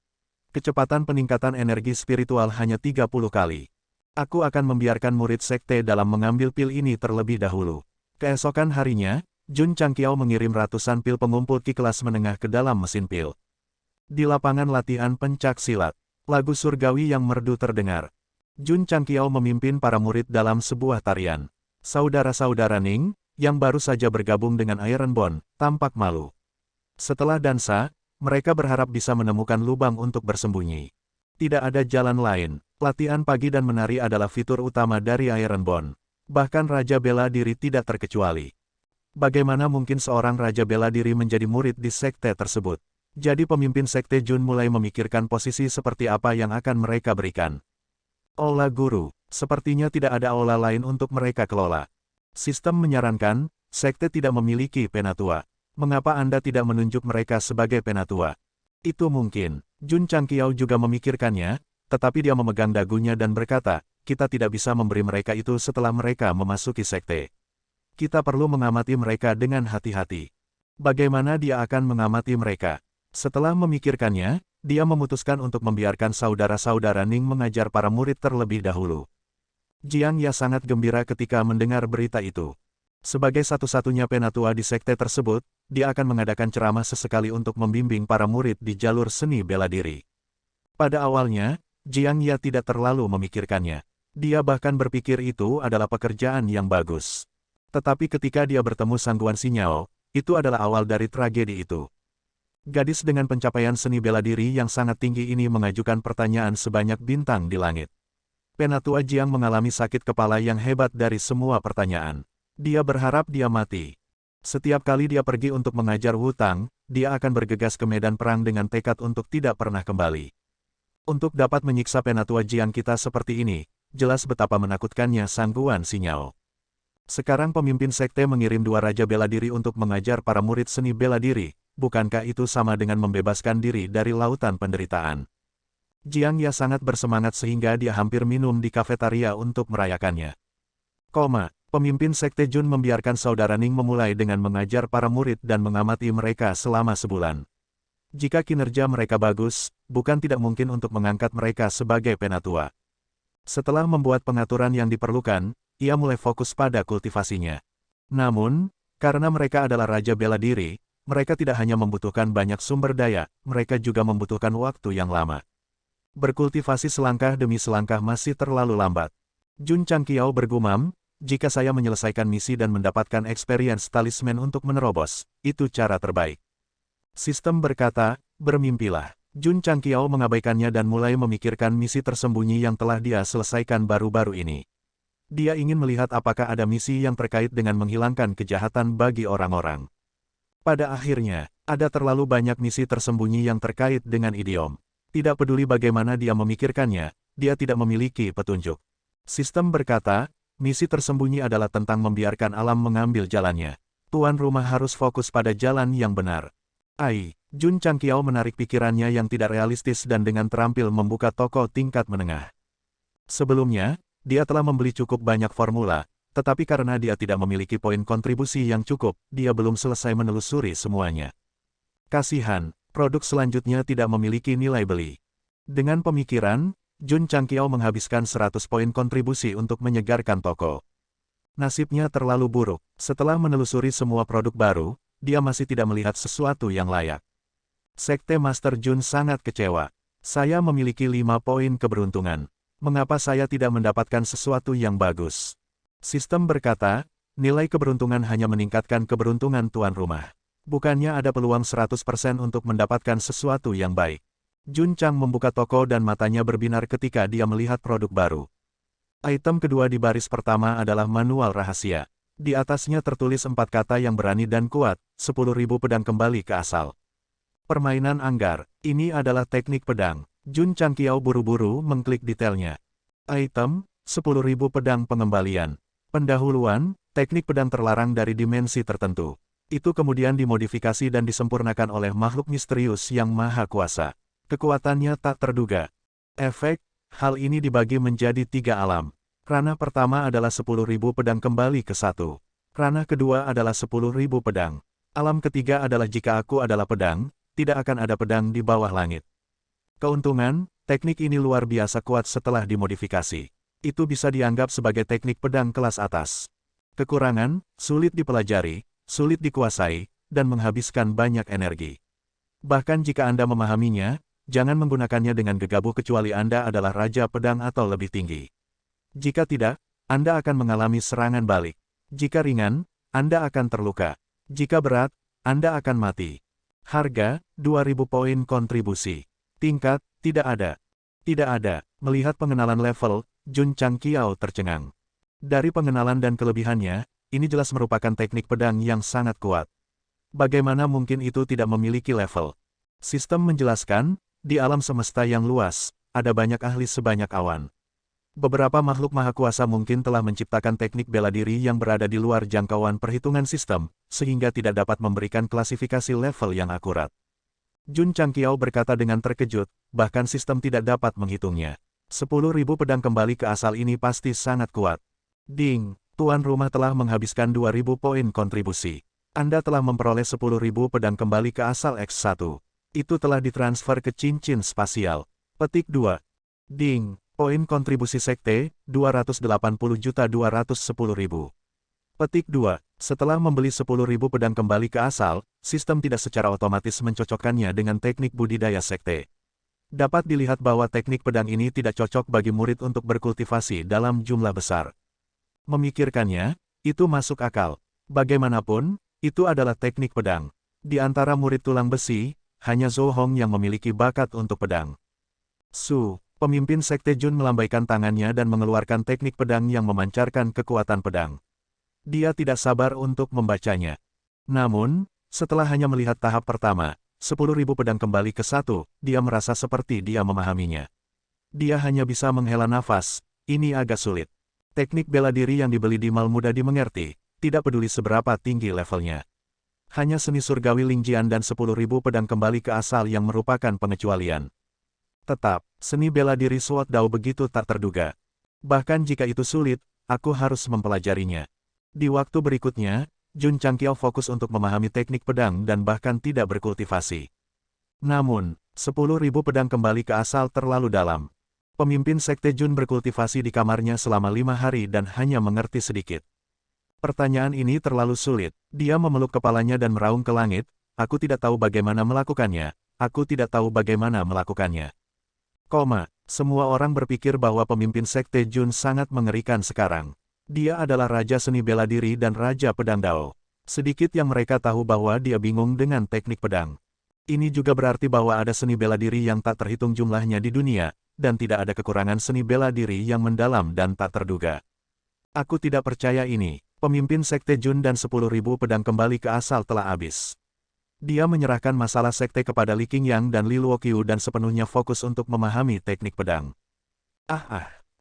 Kecepatan peningkatan energi spiritual hanya 30 kali. Aku akan membiarkan murid sekte dalam mengambil pil ini terlebih dahulu. Keesokan harinya, Jun Changqiao mengirim ratusan pil pengumpul Qi kelas menengah ke dalam mesin pil. Di lapangan latihan pencak silat, lagu surgawi yang merdu terdengar. Jun Changqiao memimpin para murid dalam sebuah tarian. Saudara-saudara Ning, yang baru saja bergabung dengan Ironbone, tampak malu. Setelah dansa, mereka berharap bisa menemukan lubang untuk bersembunyi. Tidak ada jalan lain, latihan pagi dan menari adalah fitur utama dari Ironbone. Bahkan Raja Bela Diri tidak terkecuali. Bagaimana mungkin seorang Raja Bela Diri menjadi murid di sekte tersebut? Jadi pemimpin sekte Jun mulai memikirkan posisi seperti apa yang akan mereka berikan. Aula Guru, sepertinya tidak ada aula lain untuk mereka kelola. Sistem menyarankan, sekte tidak memiliki penatua. Mengapa Anda tidak menunjuk mereka sebagai penatua? Itu mungkin. Jun Changqiao juga memikirkannya, tetapi dia memegang dagunya dan berkata, kita tidak bisa memberi mereka itu setelah mereka memasuki sekte. Kita perlu mengamati mereka dengan hati-hati. Bagaimana dia akan mengamati mereka? Setelah memikirkannya, dia memutuskan untuk membiarkan saudara-saudara Ning mengajar para murid terlebih dahulu. Jiang Ya sangat gembira ketika mendengar berita itu. Sebagai satu-satunya penatua di sekte tersebut, dia akan mengadakan ceramah sesekali untuk membimbing para murid di jalur seni bela diri. Pada awalnya, Jiang Ya tidak terlalu memikirkannya. Dia bahkan berpikir itu adalah pekerjaan yang bagus. Tetapi ketika dia bertemu Sang Guan Xinyao, itu adalah awal dari tragedi itu. Gadis dengan pencapaian seni bela diri yang sangat tinggi ini mengajukan pertanyaan sebanyak bintang di langit. Penatua Jiang mengalami sakit kepala yang hebat dari semua pertanyaan. Dia berharap dia mati. Setiap kali dia pergi untuk mengajar Wu Tang, dia akan bergegas ke medan perang dengan tekad untuk tidak pernah kembali. Untuk dapat menyiksa Penatua Jiang kita seperti ini, jelas betapa menakutkannya Sang Guan Xinyao. Sekarang pemimpin sekte mengirim 2 raja bela diri untuk mengajar para murid seni bela diri, bukankah itu sama dengan membebaskan diri dari lautan penderitaan? Jiang Ya sangat bersemangat sehingga dia hampir minum di kafetaria untuk merayakannya. Pemimpin sekte Jun membiarkan saudara Ning memulai dengan mengajar para murid dan mengamati mereka selama sebulan. Jika kinerja mereka bagus, bukan tidak mungkin untuk mengangkat mereka sebagai penatua. Setelah membuat pengaturan yang diperlukan, ia mulai fokus pada kultivasinya. Namun, karena mereka adalah raja bela diri, mereka tidak hanya membutuhkan banyak sumber daya, mereka juga membutuhkan waktu yang lama. Berkultivasi selangkah demi selangkah masih terlalu lambat. Jun Changqiao bergumam, jika saya menyelesaikan misi dan mendapatkan experience talisman untuk menerobos, itu cara terbaik. Sistem berkata, bermimpilah. Jun Changqiao mengabaikannya dan mulai memikirkan misi tersembunyi yang telah dia selesaikan baru-baru ini. Dia ingin melihat apakah ada misi yang terkait dengan menghilangkan kejahatan bagi orang-orang. Pada akhirnya, ada terlalu banyak misi tersembunyi yang terkait dengan idiom. Tidak peduli bagaimana dia memikirkannya, dia tidak memiliki petunjuk. Sistem berkata, misi tersembunyi adalah tentang membiarkan alam mengambil jalannya. Tuan rumah harus fokus pada jalan yang benar. Jun Changqiao menarik pikirannya yang tidak realistis dan dengan terampil membuka toko tingkat menengah. Sebelumnya, dia telah membeli cukup banyak formula, tetapi karena dia tidak memiliki poin kontribusi yang cukup, dia belum selesai menelusuri semuanya. Kasihan, produk selanjutnya tidak memiliki nilai beli. Dengan pemikiran, Jun Changqiao menghabiskan 100 poin kontribusi untuk menyegarkan toko. Nasibnya terlalu buruk. Setelah menelusuri semua produk baru, dia masih tidak melihat sesuatu yang layak. Sekte Master Jun sangat kecewa. Saya memiliki 5 poin keberuntungan. Mengapa saya tidak mendapatkan sesuatu yang bagus? Sistem berkata, nilai keberuntungan hanya meningkatkan keberuntungan tuan rumah. Bukannya ada peluang 100% untuk mendapatkan sesuatu yang baik. Jun Chang membuka toko dan matanya berbinar ketika dia melihat produk baru. Item kedua di baris pertama adalah manual rahasia. Di atasnya tertulis 4 kata yang berani dan kuat, 10.000 pedang kembali ke asal. Permainan anggar, ini adalah teknik pedang. Jun Changqiao buru-buru mengklik detailnya. Item, 10.000 pedang pengembalian. Pendahuluan, teknik pedang terlarang dari dimensi tertentu. Itu kemudian dimodifikasi dan disempurnakan oleh makhluk misterius yang maha kuasa. Kekuatannya tak terduga. Efek, hal ini dibagi menjadi 3 alam. Ranah pertama adalah 10.000 pedang kembali ke 1. Ranah kedua adalah 10.000 pedang. Alam ketiga adalah jika aku adalah pedang, tidak akan ada pedang di bawah langit. Keuntungan, teknik ini luar biasa kuat setelah dimodifikasi. Itu bisa dianggap sebagai teknik pedang kelas atas. Kekurangan, sulit dipelajari, sulit dikuasai, dan menghabiskan banyak energi. Bahkan jika Anda memahaminya, jangan menggunakannya dengan gegabah kecuali Anda adalah Raja Pedang atau lebih tinggi. Jika tidak, Anda akan mengalami serangan balik. Jika ringan, Anda akan terluka. Jika berat, Anda akan mati. Harga, 2.000 poin kontribusi. Tingkat, tidak ada. Tidak ada. Melihat pengenalan level, Jun Changqiao tercengang. Dari pengenalan dan kelebihannya, ini jelas merupakan teknik pedang yang sangat kuat. Bagaimana mungkin itu tidak memiliki level? Sistem menjelaskan, di alam semesta yang luas, ada banyak ahli sebanyak awan. Beberapa makhluk maha kuasa mungkin telah menciptakan teknik bela diri yang berada di luar jangkauan perhitungan sistem, sehingga tidak dapat memberikan klasifikasi level yang akurat. Jun Changqiao berkata dengan terkejut, bahkan sistem tidak dapat menghitungnya. 10.000 pedang kembali ke asal ini pasti sangat kuat. Ding, tuan rumah telah menghabiskan 2.000 poin kontribusi. Anda telah memperoleh 10.000 pedang kembali ke asal X1. Itu telah ditransfer ke cincin spasial. Petik 2. Ding, poin kontribusi sekte, 280.210.000. Petik 2. Setelah membeli 10.000 pedang kembali ke asal, sistem tidak secara otomatis mencocokkannya dengan teknik budidaya sekte. Dapat dilihat bahwa teknik pedang ini tidak cocok bagi murid untuk berkultivasi dalam jumlah besar. Memikirkannya, itu masuk akal. Bagaimanapun, itu adalah teknik pedang. Di antara murid tulang besi, hanya Zhou Hong yang memiliki bakat untuk pedang. Pemimpin Sekte Jun melambaikan tangannya dan mengeluarkan teknik pedang yang memancarkan kekuatan pedang. Dia tidak sabar untuk membacanya. Namun, setelah hanya melihat tahap pertama, 10.000 pedang kembali ke 1, dia merasa seperti dia memahaminya. Dia hanya bisa menghela nafas, ini agak sulit. Teknik bela diri yang dibeli di mal mudah dimengerti, tidak peduli seberapa tinggi levelnya. Hanya seni surgawi Lingjian dan 10.000 pedang kembali ke asal yang merupakan pengecualian. Tetap, seni bela diri Sword Dao begitu tak terduga. Bahkan jika itu sulit, aku harus mempelajarinya. Di waktu berikutnya, Jun Changqiao fokus untuk memahami teknik pedang dan bahkan tidak berkultivasi. Namun, 10.000 pedang kembali ke asal terlalu dalam. Pemimpin Sekte Jun berkultivasi di kamarnya selama 5 hari dan hanya mengerti sedikit. Pertanyaan ini terlalu sulit. Dia memeluk kepalanya dan meraung ke langit, aku tidak tahu bagaimana melakukannya, aku tidak tahu bagaimana melakukannya. Semua orang berpikir bahwa pemimpin Sekte Jun sangat mengerikan sekarang. Dia adalah Raja Seni Bela Diri dan Raja Pedang Dao. Sedikit yang mereka tahu bahwa dia bingung dengan teknik pedang. Ini juga berarti bahwa ada seni bela diri yang tak terhitung jumlahnya di dunia, dan tidak ada kekurangan seni bela diri yang mendalam dan tak terduga. Aku tidak percaya ini. Pemimpin Sekte Jun dan 10.000 pedang kembali ke asal telah habis. Dia menyerahkan masalah sekte kepada Li Qingyang dan Li Luoqiu dan sepenuhnya fokus untuk memahami teknik pedang.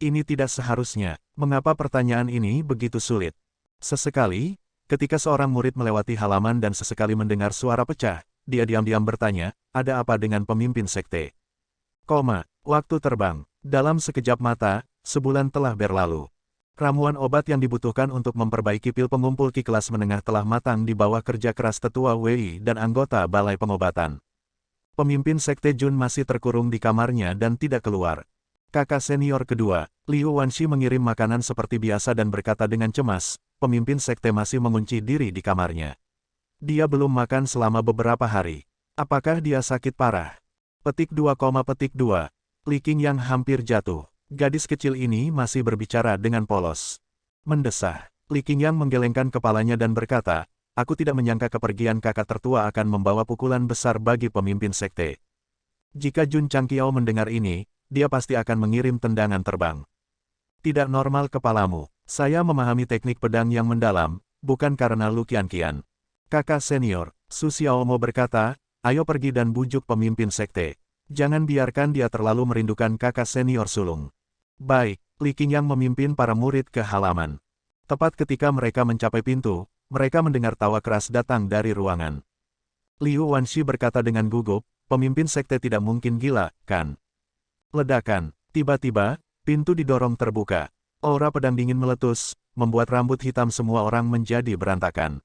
Ini tidak seharusnya. Mengapa pertanyaan ini begitu sulit? Sesekali, ketika seorang murid melewati halaman dan sesekali mendengar suara pecah, dia diam-diam bertanya, ada apa dengan pemimpin sekte? Waktu terbang. Dalam sekejap mata, sebulan telah berlalu. Ramuan obat yang dibutuhkan untuk memperbaiki pil pengumpul Ki kelas menengah telah matang di bawah kerja keras tetua Wei dan anggota balai pengobatan. Pemimpin sekte Jun masih terkurung di kamarnya dan tidak keluar. Kakak senior kedua, Liu Wanshi mengirim makanan seperti biasa dan berkata dengan cemas, pemimpin sekte masih mengunci diri di kamarnya. Dia belum makan selama beberapa hari. Apakah dia sakit parah? Petik 2, petik 2. Li Qingyang hampir jatuh. Gadis kecil ini masih berbicara dengan polos. Mendesah. Li Qingyang menggelengkan kepalanya dan berkata, aku tidak menyangka kepergian kakak tertua akan membawa pukulan besar bagi pemimpin sekte. Jika Jun Changqiao mendengar ini, dia pasti akan mengirim tendangan terbang. Tidak normal kepalamu. Saya memahami teknik pedang yang mendalam, bukan karena Lu Qianqian. Kakak senior, Su Xiaomo berkata, ayo pergi dan bujuk pemimpin sekte. Jangan biarkan dia terlalu merindukan kakak senior sulung. Baik, Li Qingyang memimpin para murid ke halaman. Tepat ketika mereka mencapai pintu, mereka mendengar tawa keras datang dari ruangan. Liu Wanshi berkata dengan gugup, pemimpin sekte tidak mungkin gila, kan? Ledakan. Tiba-tiba, pintu didorong terbuka. Aura pedang dingin meletus, membuat rambut hitam semua orang menjadi berantakan.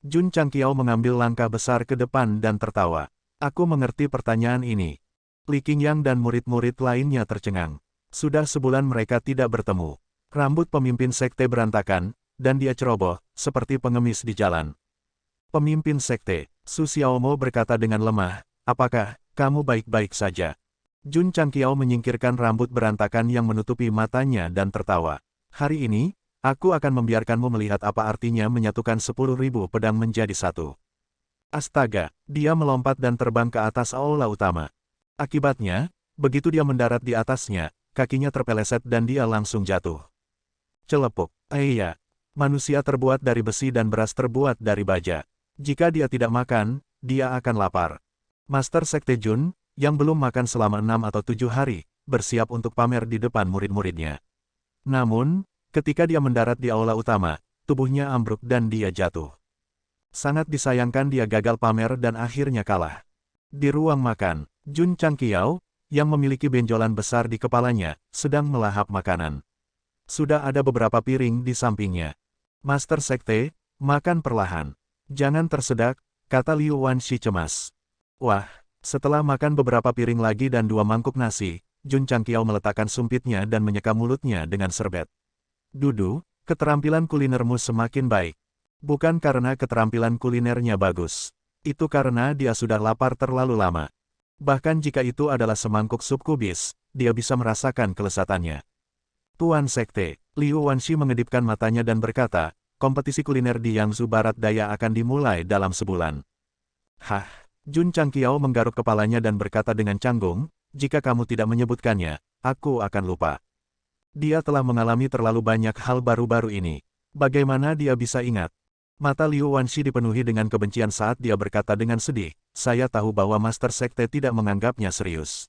Jun Changqiao mengambil langkah besar ke depan dan tertawa. Aku mengerti pertanyaan ini. Li Qingyang dan murid-murid lainnya tercengang. Sudah sebulan mereka tidak bertemu. Rambut pemimpin sekte berantakan, dan dia ceroboh, seperti pengemis di jalan. Pemimpin sekte, Su Xiaomo berkata dengan lemah, apakah kamu baik-baik saja? Jun Changqiao menyingkirkan rambut berantakan yang menutupi matanya dan tertawa. Hari ini, aku akan membiarkanmu melihat apa artinya menyatukan 10.000 pedang menjadi satu. Astaga, dia melompat dan terbang ke atas aula utama. Akibatnya, begitu dia mendarat di atasnya, kakinya terpeleset dan dia langsung jatuh. Celepuk. Iya, manusia terbuat dari besi dan beras terbuat dari baja. Jika dia tidak makan, dia akan lapar. Master Sekte Jun, yang belum makan selama 6 atau 7 hari, bersiap untuk pamer di depan murid-muridnya. Namun, ketika dia mendarat di aula utama, tubuhnya ambruk dan dia jatuh. Sangat disayangkan dia gagal pamer dan akhirnya kalah. Di ruang makan, Jun Changqiao, yang memiliki benjolan besar di kepalanya, sedang melahap makanan. Sudah ada beberapa piring di sampingnya. Master Sekte, makan perlahan. Jangan tersedak, kata Liu Wanshi cemas. Wah, setelah makan beberapa piring lagi dan 2 mangkuk nasi, Jun Changqiao meletakkan sumpitnya dan menyeka mulutnya dengan serbet. Dudu, keterampilan kulinermu semakin baik. Bukan karena keterampilan kulinernya bagus. Itu karena dia sudah lapar terlalu lama. Bahkan jika itu adalah semangkuk sup kubis, dia bisa merasakan kelezatannya. Tuan Sekte, Liu Wanshi mengedipkan matanya dan berkata, kompetisi kuliner di Yangzhou Barat Daya akan dimulai dalam sebulan. Jun Changqiao menggaruk kepalanya dan berkata dengan canggung, jika kamu tidak menyebutkannya, aku akan lupa. Dia telah mengalami terlalu banyak hal baru-baru ini. Bagaimana dia bisa ingat? Mata Liu Wanshi dipenuhi dengan kebencian saat dia berkata dengan sedih, saya tahu bahwa Master Sekte tidak menganggapnya serius.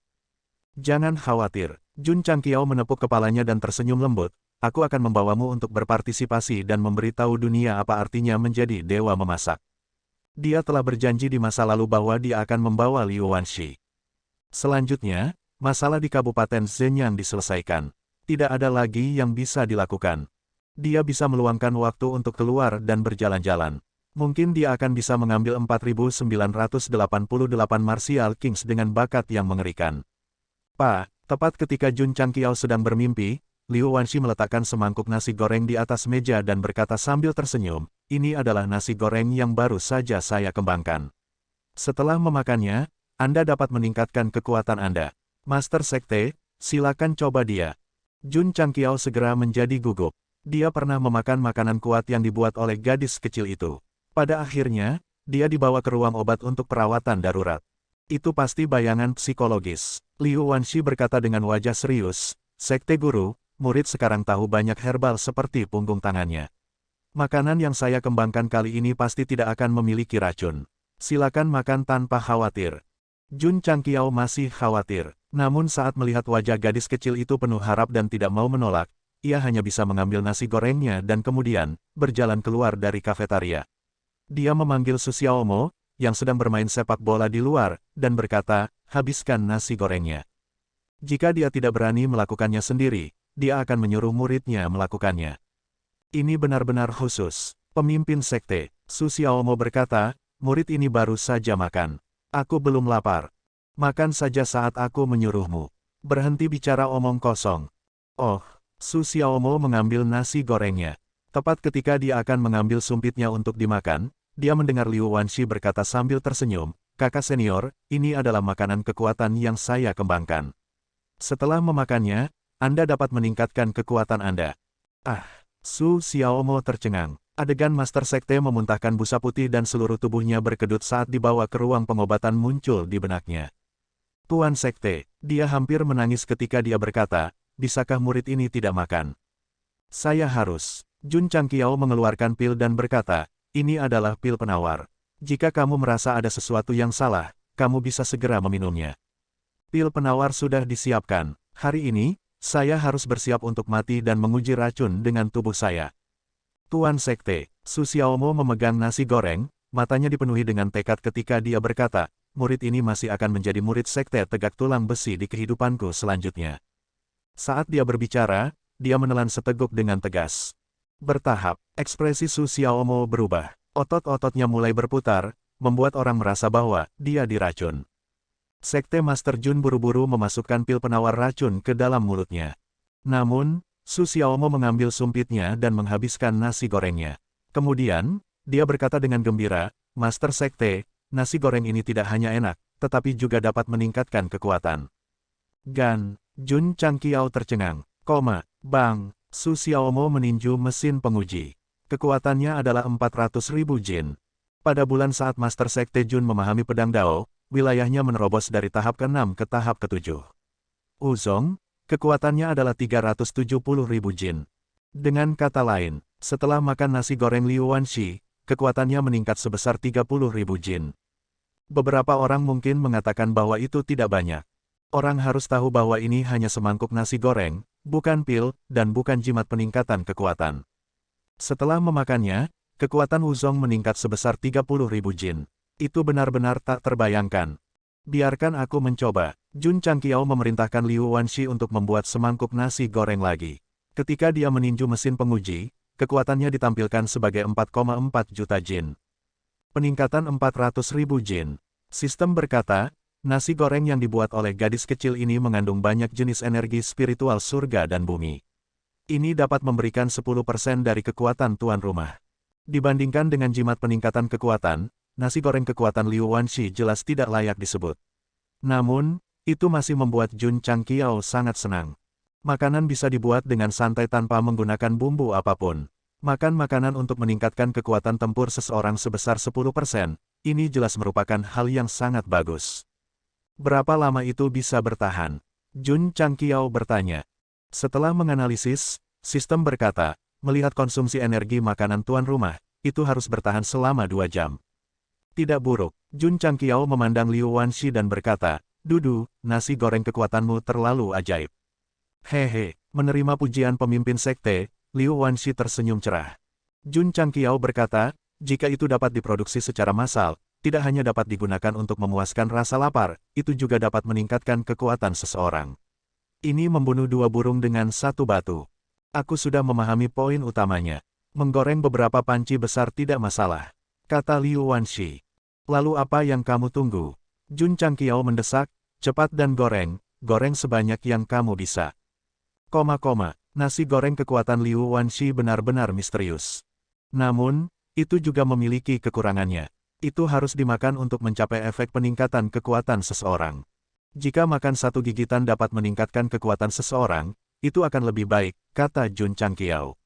Jangan khawatir, Jun Changqiao menepuk kepalanya dan tersenyum lembut, aku akan membawamu untuk berpartisipasi dan memberitahu dunia apa artinya menjadi dewa memasak. Dia telah berjanji di masa lalu bahwa dia akan membawa Liu Wanshi. Selanjutnya, masalah di Kabupaten Zhenyang diselesaikan. Tidak ada lagi yang bisa dilakukan. Dia bisa meluangkan waktu untuk keluar dan berjalan-jalan. Mungkin dia akan bisa mengambil 4.988 Martial Kings dengan bakat yang mengerikan. Tepat ketika Jun Changqiao sedang bermimpi, Liu Wanshi meletakkan semangkuk nasi goreng di atas meja dan berkata sambil tersenyum, ini adalah nasi goreng yang baru saja saya kembangkan. Setelah memakannya, Anda dapat meningkatkan kekuatan Anda. Master Sekte, silakan coba dia. Jun Changqiao segera menjadi gugup. Dia pernah memakan makanan kuat yang dibuat oleh gadis kecil itu. Pada akhirnya, dia dibawa ke ruang obat untuk perawatan darurat. Itu pasti bayangan psikologis. Liu Wanshi berkata dengan wajah serius, Sekte Guru, murid sekarang tahu banyak herbal seperti punggung tangannya. Makanan yang saya kembangkan kali ini pasti tidak akan memiliki racun. Silakan makan tanpa khawatir. Jun Changqiao masih khawatir. Namun saat melihat wajah gadis kecil itu penuh harap dan tidak mau menolak, ia hanya bisa mengambil nasi gorengnya dan kemudian berjalan keluar dari kafetaria. Dia memanggil Su Xiaomo, yang sedang bermain sepak bola di luar, dan berkata, habiskan nasi gorengnya. Jika dia tidak berani melakukannya sendiri, dia akan menyuruh muridnya melakukannya. Ini benar-benar khusus. Pemimpin sekte, Su Xiaomo berkata, murid ini baru saja makan. Aku belum lapar. Makan saja saat aku menyuruhmu. Berhenti bicara omong kosong. Oh, Su Xiaomo mengambil nasi gorengnya. Tepat ketika dia akan mengambil sumpitnya untuk dimakan, dia mendengar Liu Wanxi berkata sambil tersenyum, kakak senior, ini adalah makanan kekuatan yang saya kembangkan. Setelah memakannya, Anda dapat meningkatkan kekuatan Anda. Ah, Su Xiaomo tercengang. Adegan Master Sekte memuntahkan busa putih dan seluruh tubuhnya berkedut saat dibawa ke ruang pengobatan muncul di benaknya. Tuan Sekte, dia hampir menangis ketika dia berkata, bisakah murid ini tidak makan? Saya harus. Jun Changqiao mengeluarkan pil dan berkata, ini adalah pil penawar. Jika kamu merasa ada sesuatu yang salah, kamu bisa segera meminumnya. Pil penawar sudah disiapkan. Hari ini, saya harus bersiap untuk mati dan menguji racun dengan tubuh saya. Tuan Sekte, Su Xiaomo memegang nasi goreng, matanya dipenuhi dengan tekad ketika dia berkata, murid ini masih akan menjadi murid sekte tegak tulang besi di kehidupanku selanjutnya. Saat dia berbicara, dia menelan seteguk dengan tegas. Bertahap, ekspresi Su Xiaomo berubah. Otot-ototnya mulai berputar, membuat orang merasa bahwa dia diracun. Sekte Master Jun buru-buru memasukkan pil penawar racun ke dalam mulutnya. Namun, Su Xiaomo mengambil sumpitnya dan menghabiskan nasi gorengnya. Kemudian, dia berkata dengan gembira, Master Sekte, nasi goreng ini tidak hanya enak, tetapi juga dapat meningkatkan kekuatan. Jun Changqiao tercengang. Bang, Su Xiaomo meninju mesin penguji. Kekuatannya adalah 400.000 jin. Pada bulan saat Master Sekte Jun memahami pedang Dao, wilayahnya menerobos dari tahap ke-6 ke tahap ke-7. Uzong, kekuatannya adalah 370.000 jin. Dengan kata lain, setelah makan nasi goreng Liu Wanxi, kekuatannya meningkat sebesar 30.000 jin. Beberapa orang mungkin mengatakan bahwa itu tidak banyak. Orang harus tahu bahwa ini hanya semangkuk nasi goreng, bukan pil, dan bukan jimat peningkatan kekuatan. Setelah memakannya, kekuatan Wuzong meningkat sebesar 30.000 jin. Itu benar-benar tak terbayangkan. Biarkan aku mencoba. Jun Changqiao memerintahkan Liu Wanxi untuk membuat semangkuk nasi goreng lagi. Ketika dia meninju mesin penguji, kekuatannya ditampilkan sebagai 4,4 juta jin. Peningkatan 400.000 jin. Sistem berkata, nasi goreng yang dibuat oleh gadis kecil ini mengandung banyak jenis energi spiritual surga dan bumi. Ini dapat memberikan 10% dari kekuatan tuan rumah. Dibandingkan dengan jimat peningkatan kekuatan, nasi goreng kekuatan Liu Wanxi jelas tidak layak disebut. Namun, itu masih membuat Jun Changqiao sangat senang. Makanan bisa dibuat dengan santai tanpa menggunakan bumbu apapun. Makan makanan untuk meningkatkan kekuatan tempur seseorang sebesar 10%, ini jelas merupakan hal yang sangat bagus. Berapa lama itu bisa bertahan? Jun Changqiao bertanya. Setelah menganalisis, sistem berkata, melihat konsumsi energi makanan tuan rumah, itu harus bertahan selama 2 jam. Tidak buruk. Jun Changqiao memandang Liu Wanxi dan berkata, Dudu, nasi goreng kekuatanmu terlalu ajaib. Hehe, menerima pujian pemimpin sekte, Liu Wanxi tersenyum cerah. Jun Changqiao berkata, jika itu dapat diproduksi secara massal, tidak hanya dapat digunakan untuk memuaskan rasa lapar, itu juga dapat meningkatkan kekuatan seseorang. Ini membunuh 2 burung dengan 1 batu. Aku sudah memahami poin utamanya. Menggoreng beberapa panci besar tidak masalah, kata Liu Wanxi. Lalu apa yang kamu tunggu? Jun Changqiao mendesak, cepat dan goreng sebanyak yang kamu bisa. Nasi goreng kekuatan Liu Wanxi benar-benar misterius. Namun, itu juga memiliki kekurangannya. Itu harus dimakan untuk mencapai efek peningkatan kekuatan seseorang. Jika makan 1 gigitan dapat meningkatkan kekuatan seseorang, itu akan lebih baik, kata Jun Changqiao.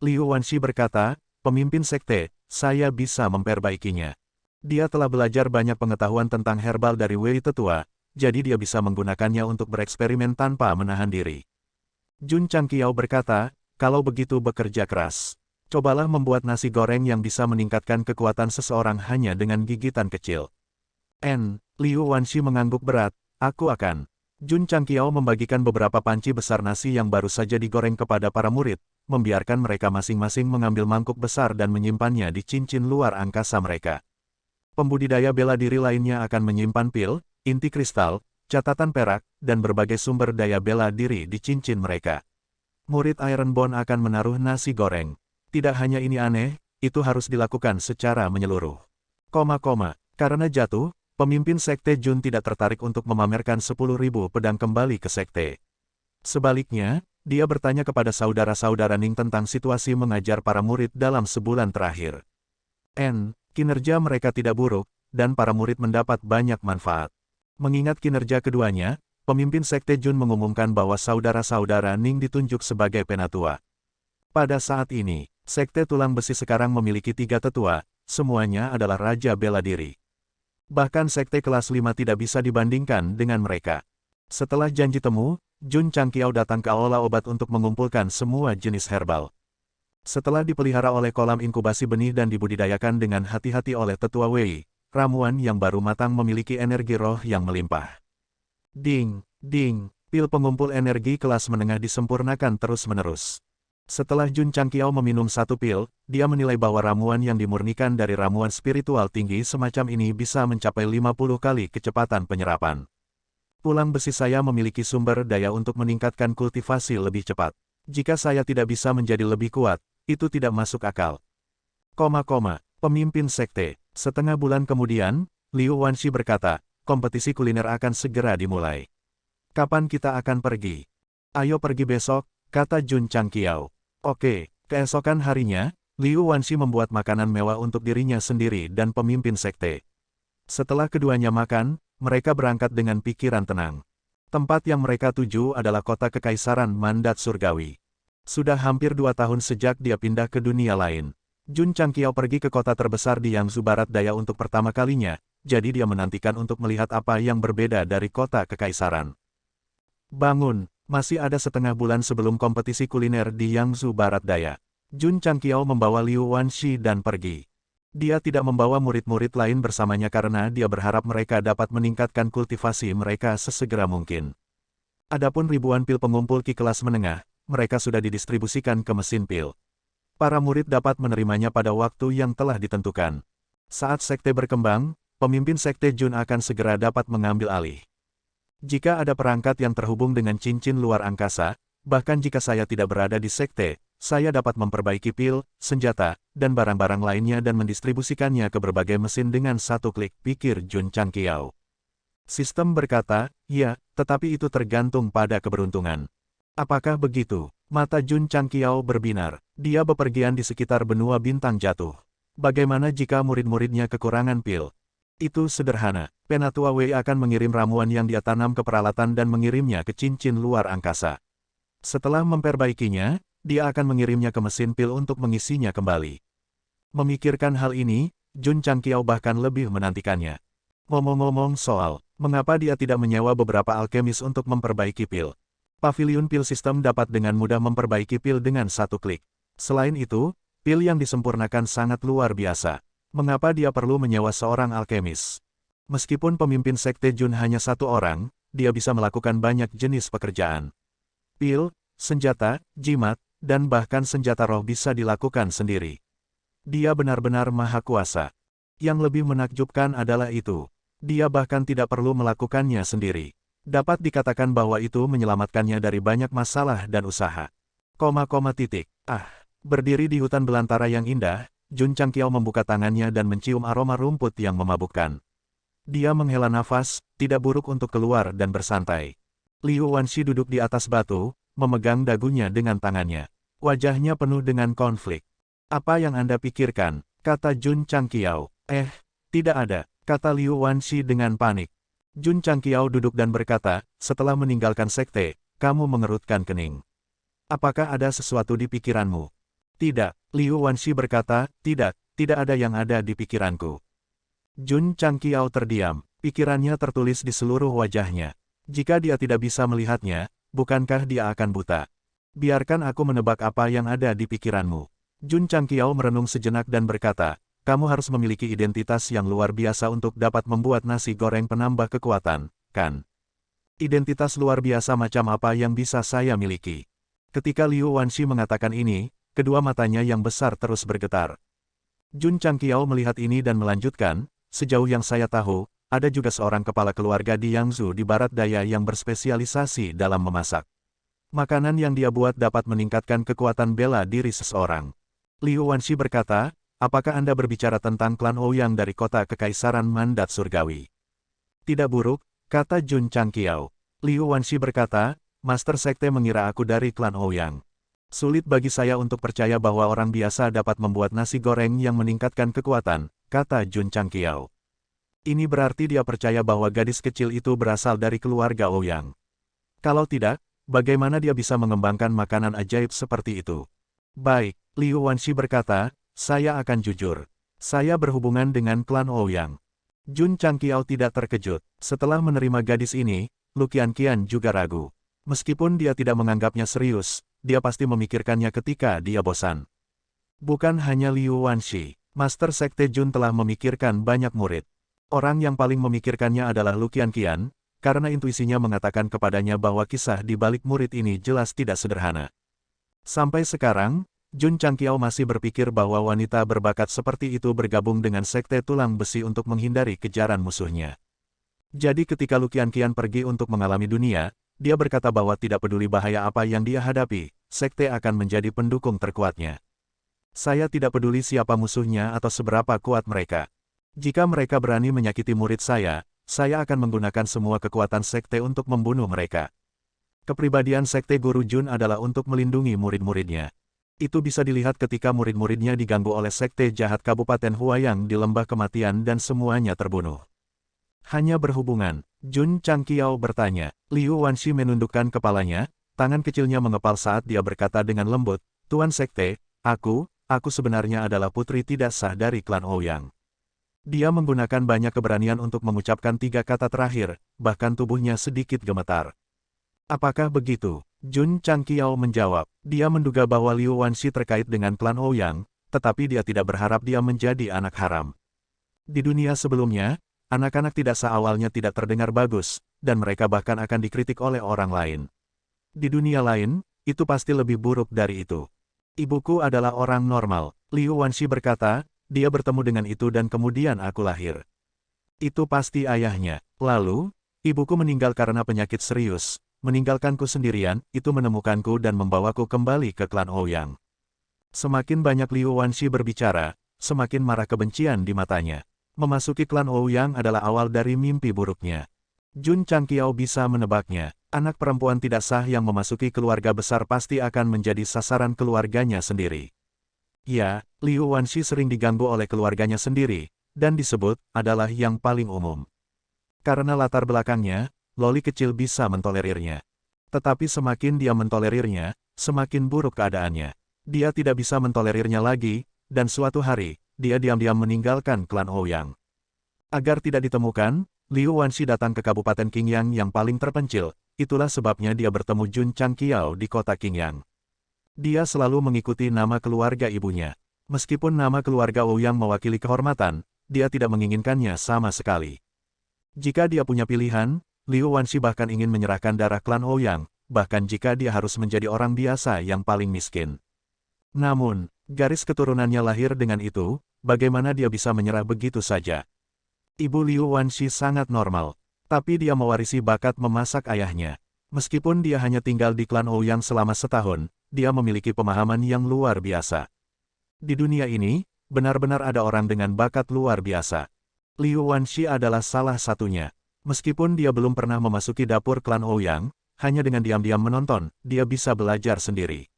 Liu Wanxi berkata, pemimpin sekte, saya bisa memperbaikinya. Dia telah belajar banyak pengetahuan tentang herbal dari Wei Tetua, jadi dia bisa menggunakannya untuk bereksperimen tanpa menahan diri. Jun Changqiao berkata, kalau begitu bekerja keras. Cobalah membuat nasi goreng yang bisa meningkatkan kekuatan seseorang hanya dengan gigitan kecil. Liu Wanxi mengangguk berat, aku akan. Jun Changqiao membagikan beberapa panci besar nasi yang baru saja digoreng kepada para murid, membiarkan mereka masing-masing mengambil mangkuk besar dan menyimpannya di cincin luar angkasa mereka. Pembudidaya bela diri lainnya akan menyimpan pil, inti kristal, catatan perak, dan berbagai sumber daya bela diri di cincin mereka. Murid Ironborn akan menaruh nasi goreng. Tidak hanya ini aneh, itu harus dilakukan secara menyeluruh. Karena jatuh, pemimpin Sekte Jun tidak tertarik untuk memamerkan 10.000 pedang kembali ke Sekte. Sebaliknya, dia bertanya kepada saudara-saudara Ning tentang situasi mengajar para murid dalam sebulan terakhir. Kinerja mereka tidak buruk, dan para murid mendapat banyak manfaat. Mengingat kinerja keduanya, pemimpin Sekte Jun mengumumkan bahwa saudara-saudara Ning ditunjuk sebagai penatua. Pada saat ini, Sekte Tulang Besi sekarang memiliki 3 tetua, semuanya adalah Raja Bela Diri. Bahkan Sekte kelas 5 tidak bisa dibandingkan dengan mereka. Setelah janji temu, Jun Changqiao datang ke aula obat untuk mengumpulkan semua jenis herbal. Setelah dipelihara oleh kolam inkubasi benih dan dibudidayakan dengan hati-hati oleh tetua Wei, ramuan yang baru matang memiliki energi roh yang melimpah. Ding, ding, pil pengumpul energi kelas menengah disempurnakan terus-menerus. Setelah Jun Changqiao meminum 1 pil, dia menilai bahwa ramuan yang dimurnikan dari ramuan spiritual tinggi semacam ini bisa mencapai 50 kali kecepatan penyerapan. Tulang besi saya memiliki sumber daya untuk meningkatkan kultivasi lebih cepat. Jika saya tidak bisa menjadi lebih kuat, itu tidak masuk akal. Pemimpin Sekte. Setengah bulan kemudian, Liu Wanxi berkata, kompetisi kuliner akan segera dimulai. Kapan kita akan pergi? Ayo pergi besok, kata Jun Changqiao. Oke, keesokan harinya, Liu Wanxi membuat makanan mewah untuk dirinya sendiri dan pemimpin Sekte. Setelah keduanya makan, mereka berangkat dengan pikiran tenang. Tempat yang mereka tuju adalah kota Kekaisaran Mandat Surgawi. Sudah hampir 2 tahun sejak dia pindah ke dunia lain. Jun Changqiao pergi ke kota terbesar di Yangzhou Barat Daya untuk pertama kalinya, jadi dia menantikan untuk melihat apa yang berbeda dari kota Kekaisaran. Bangun, masih ada setengah bulan sebelum kompetisi kuliner di Yangzhou Barat Daya. Jun Changqiao membawa Liu Wanxi dan pergi. Dia tidak membawa murid-murid lain bersamanya karena dia berharap mereka dapat meningkatkan kultivasi mereka sesegera mungkin. Adapun ribuan pil pengumpul Ki kelas menengah, mereka sudah didistribusikan ke mesin pil. Para murid dapat menerimanya pada waktu yang telah ditentukan. Saat sekte berkembang, pemimpin Sekte Jun akan segera dapat mengambil alih. Jika ada perangkat yang terhubung dengan cincin luar angkasa, bahkan jika saya tidak berada di sekte, saya dapat memperbaiki pil, senjata, dan barang-barang lainnya dan mendistribusikannya ke berbagai mesin dengan 1 klik, pikir Jun Changqiao. Sistem berkata, ya, tetapi itu tergantung pada keberuntungan. Apakah begitu? Mata Jun Changqiao berbinar. Dia bepergian di sekitar benua bintang jatuh. Bagaimana jika murid-muridnya kekurangan pil? Itu sederhana. Penatua Wei akan mengirim ramuan yang dia tanam ke peralatan dan mengirimnya ke cincin luar angkasa. Setelah memperbaikinya, dia akan mengirimnya ke mesin pil untuk mengisinya kembali. Memikirkan hal ini, Jun Changqiao bahkan lebih menantikannya. Ngomong-ngomong soal, mengapa dia tidak menyewa beberapa alkemis untuk memperbaiki pil? Pavilion Pil System dapat dengan mudah memperbaiki pil dengan 1 klik. Selain itu, pil yang disempurnakan sangat luar biasa. Mengapa dia perlu menyewa seorang alkemis? Meskipun pemimpin Sekte Jun hanya 1 orang, dia bisa melakukan banyak jenis pekerjaan. Pil, senjata, jimat, dan bahkan senjata roh bisa dilakukan sendiri. Dia benar-benar maha kuasa. Yang lebih menakjubkan adalah itu. Dia bahkan tidak perlu melakukannya sendiri. Dapat dikatakan bahwa itu menyelamatkannya dari banyak masalah dan usaha. Berdiri di hutan belantara yang indah, Jun Changqiao membuka tangannya dan mencium aroma rumput yang memabukkan. Dia menghela nafas, tidak buruk untuk keluar dan bersantai. Liu Wanxi duduk di atas batu, memegang dagunya dengan tangannya. Wajahnya penuh dengan konflik. Apa yang Anda pikirkan? Kata Jun Changqiao. Tidak ada, kata Liu Wanxi dengan panik. Jun Changqiao duduk dan berkata, setelah meninggalkan sekte, kamu mengerutkan kening. Apakah ada sesuatu di pikiranmu? Tidak, Liu Wanxi berkata, tidak ada yang ada di pikiranku. Jun Changqiao terdiam, pikirannya tertulis di seluruh wajahnya. Jika dia tidak bisa melihatnya, bukankah dia akan buta? Biarkan aku menebak apa yang ada di pikiranmu. Jun Changqiao merenung sejenak dan berkata, kamu harus memiliki identitas yang luar biasa untuk dapat membuat nasi goreng penambah kekuatan, kan? Identitas luar biasa macam apa yang bisa saya miliki? Ketika Liu Wanshi mengatakan ini, kedua matanya yang besar terus bergetar. Jun Changqiao melihat ini dan melanjutkan, sejauh yang saya tahu, ada juga seorang kepala keluarga di Yangzhou di barat daya yang berspesialisasi dalam memasak. Makanan yang dia buat dapat meningkatkan kekuatan bela diri seseorang. Liu Wanshi berkata, apakah Anda berbicara tentang klan Ouyang dari kota Kekaisaran Mandat Surgawi? Tidak buruk, kata Jun Changqiao. Liu Wanshi berkata, Master Sekte mengira aku dari klan Ouyang. Sulit bagi saya untuk percaya bahwa orang biasa dapat membuat nasi goreng yang meningkatkan kekuatan, kata Jun Changqiao. Ini berarti dia percaya bahwa gadis kecil itu berasal dari keluarga Ouyang. Kalau tidak, bagaimana dia bisa mengembangkan makanan ajaib seperti itu? Baik, Liu Wanshi berkata, saya akan jujur. Saya berhubungan dengan klan Ouyang. Jun Changqiao tidak terkejut. Setelah menerima gadis ini, Lu Qianqian juga ragu. Meskipun dia tidak menganggapnya serius, dia pasti memikirkannya ketika dia bosan. Bukan hanya Liu Wanshi, Master Sekte Jun telah memikirkan banyak murid. Orang yang paling memikirkannya adalah Lu Qianqian, karena intuisinya mengatakan kepadanya bahwa kisah di balik murid ini jelas tidak sederhana. Sampai sekarang, Jun Changqiao masih berpikir bahwa wanita berbakat seperti itu bergabung dengan Sekte Tulang Besi untuk menghindari kejaran musuhnya. Jadi ketika Lu Qianqian pergi untuk mengalami dunia, dia berkata bahwa tidak peduli bahaya apa yang dia hadapi, Sekte akan menjadi pendukung terkuatnya. Saya tidak peduli siapa musuhnya atau seberapa kuat mereka. Jika mereka berani menyakiti murid saya akan menggunakan semua kekuatan Sekte untuk membunuh mereka. Kepribadian Sekte Guru Jun adalah untuk melindungi murid-muridnya. Itu bisa dilihat ketika murid-muridnya diganggu oleh Sekte Jahat Kabupaten Huayang di Lembah Kematian dan semuanya terbunuh. Hanya berhubungan, Jun Changqiao bertanya. Liu Wanshi menundukkan kepalanya, tangan kecilnya mengepal saat dia berkata dengan lembut, Tuan Sekte, aku sebenarnya adalah putri tidak sah dari klan Ouyang. Dia menggunakan banyak keberanian untuk mengucapkan 3 kata terakhir, bahkan tubuhnya sedikit gemetar. Apakah begitu? Jun Changqiao menjawab. Dia menduga bahwa Liu Wanshi terkait dengan klan Ouyang, tetapi dia tidak berharap dia menjadi anak haram. Di dunia sebelumnya, anak-anak tidak sah awalnya tidak terdengar bagus, dan mereka bahkan akan dikritik oleh orang lain. Di dunia lain, itu pasti lebih buruk dari itu. Ibuku adalah orang normal, Liu Wanshi berkata, dia bertemu dengan itu dan kemudian aku lahir. Itu pasti ayahnya. Lalu, ibuku meninggal karena penyakit serius. Meninggalkanku sendirian, itu menemukanku dan membawaku kembali ke klan Ouyang. Semakin banyak Liu Wanshi berbicara, semakin marah kebencian di matanya. Memasuki klan Ouyang adalah awal dari mimpi buruknya. Jun Changqiao bisa menebaknya. Anak perempuan tidak sah yang memasuki keluarga besar pasti akan menjadi sasaran keluarganya sendiri. Ya, Liu Wanshi sering diganggu oleh keluarganya sendiri, dan disebut adalah yang paling umum. Karena latar belakangnya, Loli kecil bisa mentolerirnya. Tetapi semakin dia mentolerirnya, semakin buruk keadaannya. Dia tidak bisa mentolerirnya lagi, dan suatu hari, dia diam-diam meninggalkan klan Ouyang. Agar tidak ditemukan, Liu Wanshi datang ke Kabupaten Qingyang yang paling terpencil, itulah sebabnya dia bertemu Jun Changqiao di kota Qingyang. Dia selalu mengikuti nama keluarga ibunya. Meskipun nama keluarga Ouyang mewakili kehormatan, dia tidak menginginkannya sama sekali. Jika dia punya pilihan, Liu Wanshi bahkan ingin menyerahkan darah klan Ouyang, bahkan jika dia harus menjadi orang biasa yang paling miskin. Namun, garis keturunannya lahir dengan itu, bagaimana dia bisa menyerah begitu saja? Ibu Liu Wanshi sangat normal, tapi dia mewarisi bakat memasak ayahnya. Meskipun dia hanya tinggal di klan Ouyang selama setahun, dia memiliki pemahaman yang luar biasa. Di dunia ini, benar-benar ada orang dengan bakat luar biasa. Liu Wanshi adalah salah satunya. Meskipun dia belum pernah memasuki dapur klan Ouyang, hanya dengan diam-diam menonton, dia bisa belajar sendiri.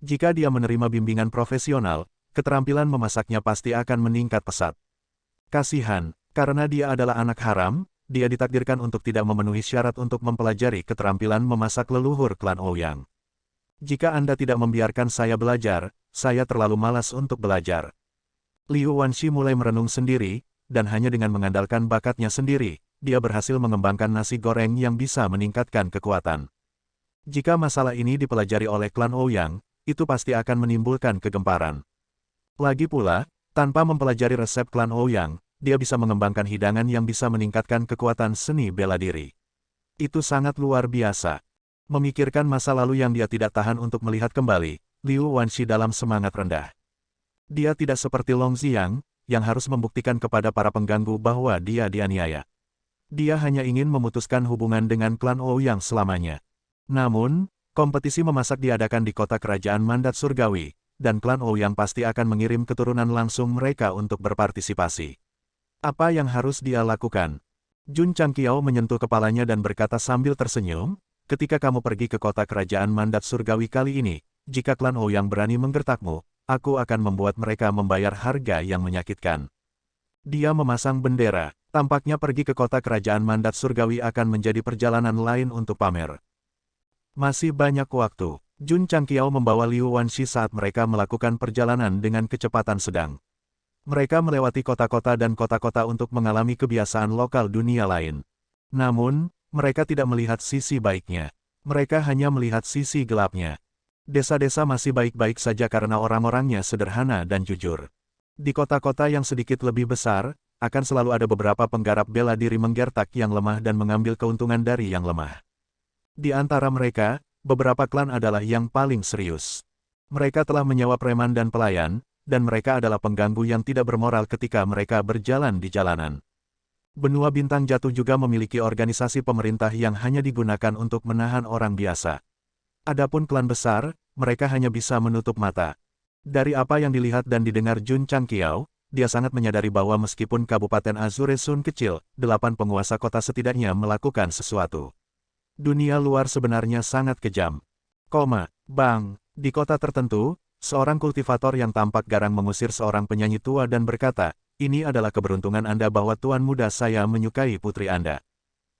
Jika dia menerima bimbingan profesional, keterampilan memasaknya pasti akan meningkat pesat. Kasihan, karena dia adalah anak haram, dia ditakdirkan untuk tidak memenuhi syarat untuk mempelajari keterampilan memasak leluhur klan Ouyang. Jika Anda tidak membiarkan saya belajar, saya terlalu malas untuk belajar. Liu Wanshi mulai merenung sendiri, dan hanya dengan mengandalkan bakatnya sendiri, dia berhasil mengembangkan nasi goreng yang bisa meningkatkan kekuatan. Jika masalah ini dipelajari oleh klan Ouyang, itu pasti akan menimbulkan kegemparan. Lagi pula, Tanpa mempelajari resep klan Ouyang, dia bisa mengembangkan hidangan yang bisa meningkatkan kekuatan seni bela diri. Itu sangat luar biasa. Memikirkan masa lalu yang dia tidak tahan untuk melihat kembali, Liu Wanshi dalam semangat rendah. Dia tidak seperti Long Ziyang, yang harus membuktikan kepada para pengganggu bahwa dia dianiaya. Dia hanya ingin memutuskan hubungan dengan klan Ouyang selamanya. Namun, kompetisi memasak diadakan di kota kerajaan Mandat Surgawi, dan klan Ouyang pasti akan mengirim keturunan langsung mereka untuk berpartisipasi. Apa yang harus dia lakukan? Jun Changqiao menyentuh kepalanya dan berkata sambil tersenyum, ketika kamu pergi ke kota kerajaan Mandat Surgawi kali ini, jika klan Ouyang berani menggertakmu, aku akan membuat mereka membayar harga yang menyakitkan. Dia memasang bendera, tampaknya pergi ke kota kerajaan Mandat Surgawi akan menjadi perjalanan lain untuk pamer. Masih banyak waktu. Jun Changqiao membawa Liu Wanshi saat mereka melakukan perjalanan dengan kecepatan sedang. Mereka melewati kota-kota dan kota-kota untuk mengalami kebiasaan lokal dunia lain. Namun, mereka tidak melihat sisi baiknya. Mereka hanya melihat sisi gelapnya. Desa-desa masih baik-baik saja karena orang-orangnya sederhana dan jujur. Di kota-kota yang sedikit lebih besar, akan selalu ada beberapa penggarap bela diri menggertak yang lemah dan mengambil keuntungan dari yang lemah. Di antara mereka, beberapa klan adalah yang paling serius. Mereka telah menyewa preman dan pelayan, dan mereka adalah pengganggu yang tidak bermoral ketika mereka berjalan di jalanan. Benua Bintang Jatuh juga memiliki organisasi pemerintah yang hanya digunakan untuk menahan orang biasa. Adapun klan besar, mereka hanya bisa menutup mata. Dari apa yang dilihat dan didengar Jun Changqiao, dia sangat menyadari bahwa meskipun Kabupaten Azure Sun kecil, 8 penguasa kota setidaknya melakukan sesuatu. Dunia luar sebenarnya sangat kejam. Bang, di kota tertentu, seorang kultivator yang tampak garang mengusir seorang penyanyi tua dan berkata, ini adalah keberuntungan Anda bahwa tuan muda saya menyukai putri Anda.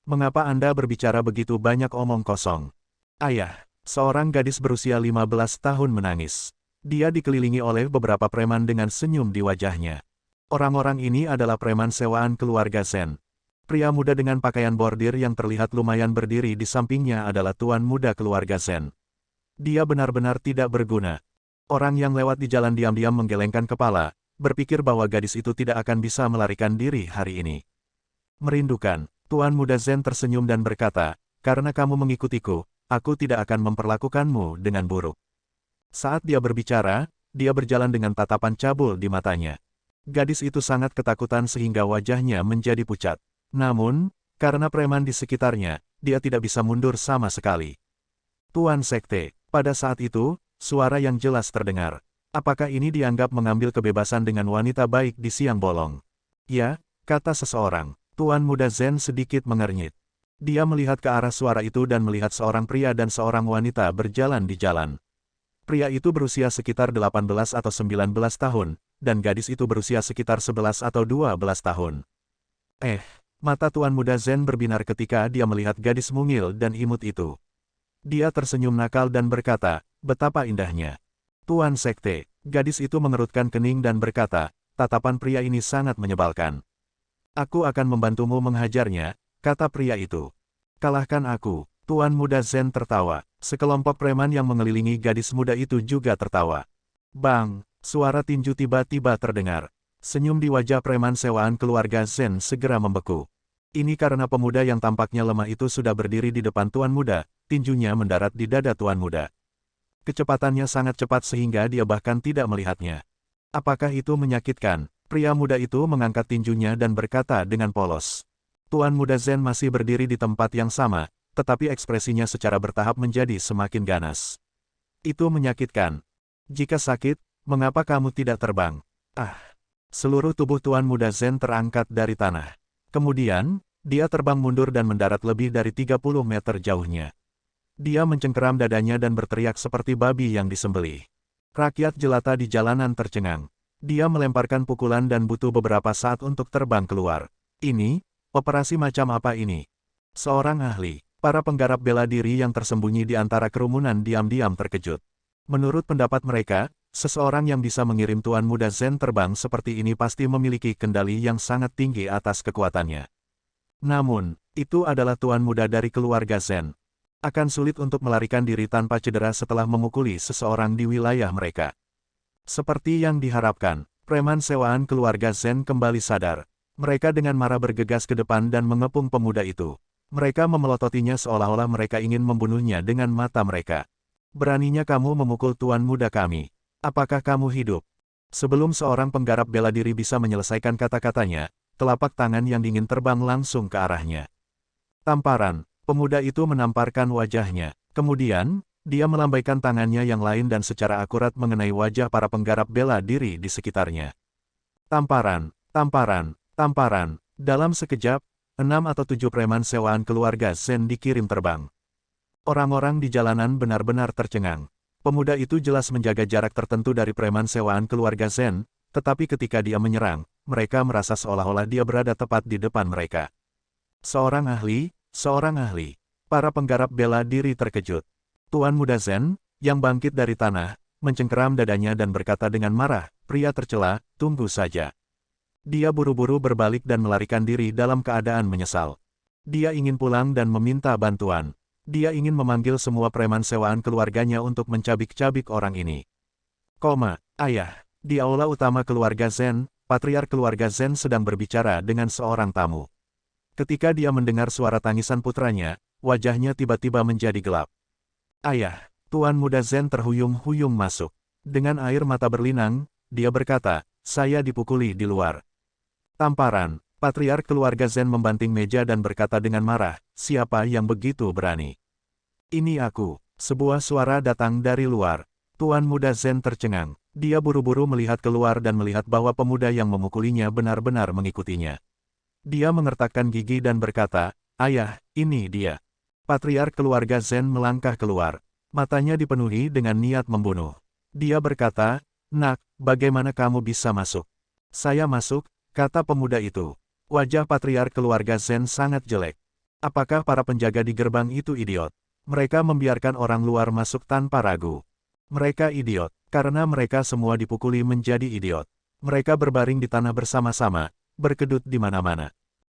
Mengapa Anda berbicara begitu banyak omong kosong? Ayah, seorang gadis berusia 15 tahun menangis. Dia dikelilingi oleh beberapa preman dengan senyum di wajahnya. Orang-orang ini adalah preman sewaan keluarga Zen. Pria muda dengan pakaian bordir yang terlihat lumayan berdiri di sampingnya adalah tuan muda keluarga Zen. Dia benar-benar tidak berguna. Orang yang lewat di jalan diam-diam menggelengkan kepala, berpikir bahwa gadis itu tidak akan bisa melarikan diri hari ini. Merindukan, tuan muda Zen tersenyum dan berkata, karena kamu mengikutiku, aku tidak akan memperlakukanmu dengan buruk. Saat dia berbicara, dia berjalan dengan tatapan cabul di matanya. Gadis itu sangat ketakutan sehingga wajahnya menjadi pucat. Namun, karena preman di sekitarnya, dia tidak bisa mundur sama sekali. Tuan Sekte, pada saat itu, suara yang jelas terdengar. Apakah ini dianggap mengambil kebebasan dengan wanita baik di siang bolong? Ya, kata seseorang. Tuan muda Zen sedikit mengernyit. Dia melihat ke arah suara itu dan melihat seorang pria dan seorang wanita berjalan di jalan. Pria itu berusia sekitar 18 atau 19 tahun, dan gadis itu berusia sekitar 11 atau 12 tahun. Mata tuan muda Zen berbinar ketika dia melihat gadis mungil dan imut itu. Dia tersenyum nakal dan berkata, betapa indahnya. Tuan Sekte, gadis itu mengerutkan kening dan berkata, tatapan pria ini sangat menyebalkan. Aku akan membantumu menghajarnya, kata pria itu. Kalahkan aku. Tuan muda Zen tertawa. Sekelompok preman yang mengelilingi gadis muda itu juga tertawa. Bang, suara tinju tiba-tiba terdengar. Senyum di wajah preman sewaan keluarga Zen segera membeku. Ini karena pemuda yang tampaknya lemah itu sudah berdiri di depan tuan muda, tinjunya mendarat di dada tuan muda. Kecepatannya sangat cepat sehingga dia bahkan tidak melihatnya. Apakah itu menyakitkan? Pria muda itu mengangkat tinjunya dan berkata dengan polos. Tuan muda Zen masih berdiri di tempat yang sama, tetapi ekspresinya secara bertahap menjadi semakin ganas. Itu menyakitkan. Jika sakit, mengapa kamu tidak terbang? Seluruh tubuh tuan muda Zen terangkat dari tanah. Kemudian, dia terbang mundur dan mendarat lebih dari 30 meter jauhnya. Dia mencengkeram dadanya dan berteriak seperti babi yang disembelih. Rakyat jelata di jalanan tercengang. Dia melemparkan pukulan dan butuh beberapa saat untuk terbang keluar. Ini, operasi macam apa ini? Seorang ahli, para penggarap bela diri yang tersembunyi di antara kerumunan diam-diam terkejut. Menurut pendapat mereka, seseorang yang bisa mengirim tuan muda Zen terbang seperti ini pasti memiliki kendali yang sangat tinggi atas kekuatannya. Namun, itu adalah tuan muda dari keluarga Zen. Akan sulit untuk melarikan diri tanpa cedera setelah memukuli seseorang di wilayah mereka. Seperti yang diharapkan, Preman sewaan keluarga Zen kembali sadar. Mereka dengan marah bergegas ke depan dan mengepung pemuda itu. Mereka memelototinya seolah-olah mereka ingin membunuhnya dengan mata mereka. Beraninya kamu memukul tuan muda kami. Apakah kamu hidup? Sebelum seorang penggarap bela diri bisa menyelesaikan kata-katanya, telapak tangan yang dingin terbang langsung ke arahnya. Tamparan, pemuda itu menamparkan wajahnya. Kemudian, dia melambaikan tangannya yang lain dan secara akurat mengenai wajah para penggarap bela diri di sekitarnya. Tamparan, tamparan, tamparan. Dalam sekejap, 6 atau 7 preman sewaan keluarga Zen dikirim terbang. Orang-orang di jalanan benar-benar tercengang. Pemuda itu jelas menjaga jarak tertentu dari preman sewaan keluarga Zen, tetapi ketika dia menyerang, mereka merasa seolah-olah dia berada tepat di depan mereka. Seorang ahli, seorang ahli. Para penggarap bela diri terkejut. Tuan muda Zen, yang bangkit dari tanah, mencengkeram dadanya dan berkata dengan marah, "Pria tercela, tunggu saja." Dia buru-buru berbalik dan melarikan diri dalam keadaan menyesal. Dia ingin pulang dan meminta bantuan. Dia ingin memanggil semua preman sewaan keluarganya untuk mencabik-cabik orang ini. Ayah, di aula utama keluarga Zen, patriark keluarga Zen sedang berbicara dengan seorang tamu. Ketika dia mendengar suara tangisan putranya, wajahnya tiba-tiba menjadi gelap. "Ayah," tuan muda Zen terhuyung-huyung masuk. Dengan air mata berlinang, dia berkata, "Saya dipukuli di luar." Tamparan, patriark keluarga Zen membanting meja dan berkata dengan marah, "Siapa yang begitu berani?" "Ini aku." Sebuah suara datang dari luar. Tuan muda Zen tercengang. Dia buru-buru melihat keluar dan melihat bahwa pemuda yang memukulinya benar-benar mengikutinya. Dia mengertakkan gigi dan berkata, "Ayah, ini dia." Patriark keluarga Zen melangkah keluar. Matanya dipenuhi dengan niat membunuh. Dia berkata, "Nak, bagaimana kamu bisa masuk?" "Saya masuk," kata pemuda itu. Wajah patriark keluarga Zen sangat jelek. Apakah para penjaga di gerbang itu idiot? Mereka membiarkan orang luar masuk tanpa ragu. Mereka idiot, karena mereka semua dipukuli menjadi idiot. Mereka berbaring di tanah bersama-sama, berkedut di mana-mana.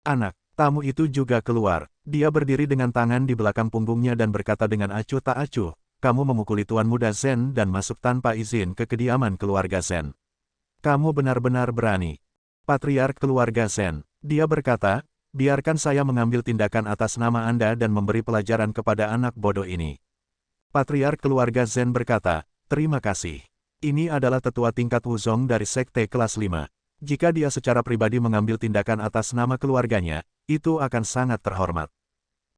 Anak, tamu itu juga keluar. Dia berdiri dengan tangan di belakang punggungnya dan berkata dengan acuh tak acuh, "Kamu memukuli tuan muda Zen dan masuk tanpa izin ke kediaman keluarga Zen. Kamu benar-benar berani." Patriark keluarga Zen, dia berkata, "Biarkan saya mengambil tindakan atas nama Anda dan memberi pelajaran kepada anak bodoh ini." Patriark keluarga Zen berkata, "Terima kasih. Ini adalah tetua tingkat Wuzong dari Sekte kelas 5. Jika dia secara pribadi mengambil tindakan atas nama keluarganya, itu akan sangat terhormat."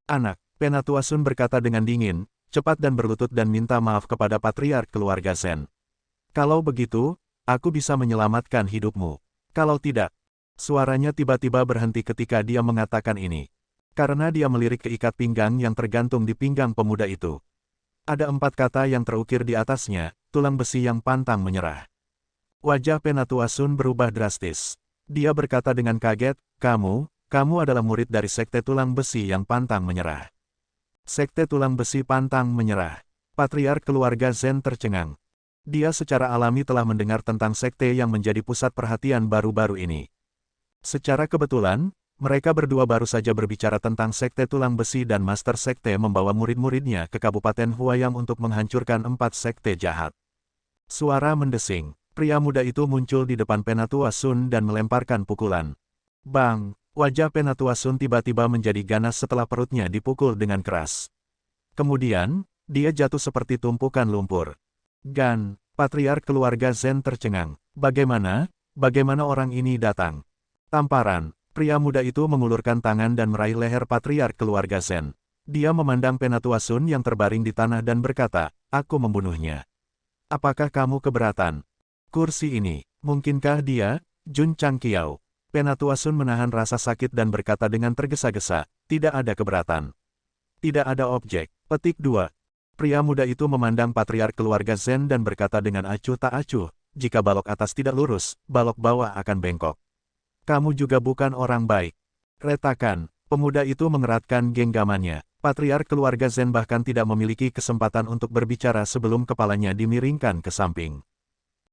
"Anak," Penatua Sun berkata dengan dingin, cepat dan berlutut dan minta maaf kepada patriark keluarga Zen. "Kalau begitu, aku bisa menyelamatkan hidupmu. Kalau tidak." Suaranya tiba-tiba berhenti ketika dia mengatakan ini. Karena dia melirik ke ikat pinggang yang tergantung di pinggang pemuda itu. Ada 4 kata yang terukir di atasnya, tulang besi yang pantang menyerah. Wajah Penatua Sun berubah drastis. Dia berkata dengan kaget, kamu adalah murid dari Sekte Tulang Besi yang pantang menyerah." Sekte Tulang Besi pantang menyerah. Patriark keluarga Zen tercengang. Dia secara alami telah mendengar tentang sekte yang menjadi pusat perhatian baru-baru ini. Secara kebetulan, mereka berdua baru saja berbicara tentang Sekte Tulang Besi dan Master Sekte membawa murid-muridnya ke Kabupaten Huayang untuk menghancurkan 4 sekte jahat. Suara mendesing. Pria muda itu muncul di depan Penatua Sun dan melemparkan pukulan. Bang! Wajah Penatua Sun tiba-tiba menjadi ganas setelah perutnya dipukul dengan keras. Kemudian, dia jatuh seperti tumpukan lumpur. Gan! Patriark keluarga Zen tercengang. Bagaimana orang ini datang? Tamparan. Pria muda itu mengulurkan tangan dan meraih leher patriark keluarga Zen. Dia memandang Penatua Sun yang terbaring di tanah dan berkata, "Aku membunuhnya. Apakah kamu keberatan? Kursi ini, mungkinkah dia?" Jun Changqiao. Penatua Sun menahan rasa sakit dan berkata dengan tergesa-gesa, "Tidak ada keberatan. Tidak ada objek." Petik 2. Pria muda itu memandang patriark keluarga Zen dan berkata dengan acuh tak acuh, "Jika balok atas tidak lurus, balok bawah akan bengkok. Kamu juga bukan orang baik." Retakan. Pemuda itu mengeratkan genggamannya. Patriark keluarga Zen bahkan tidak memiliki kesempatan untuk berbicara sebelum kepalanya dimiringkan ke samping.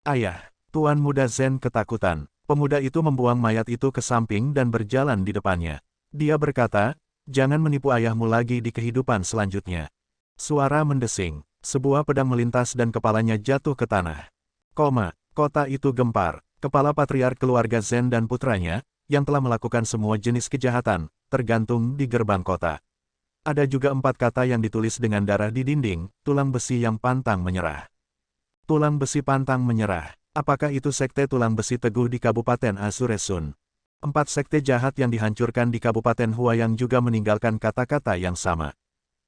"Ayah!" Tuan muda Zen ketakutan. Pemuda itu membuang mayat itu ke samping dan berjalan di depannya. Dia berkata, "Jangan menipu ayahmu lagi di kehidupan selanjutnya." Suara mendesing. Sebuah pedang melintas dan kepalanya jatuh ke tanah. Kota itu gempar. Kepala patriark keluarga Zen dan putranya, yang telah melakukan semua jenis kejahatan, tergantung di gerbang kota. Ada juga 4 kata yang ditulis dengan darah di dinding, tulang besi yang pantang menyerah. Tulang besi pantang menyerah. Apakah itu sekte tulang besi teguh di Kabupaten Azuresun? 4 sekte jahat yang dihancurkan di Kabupaten Huayang juga meninggalkan kata-kata yang sama.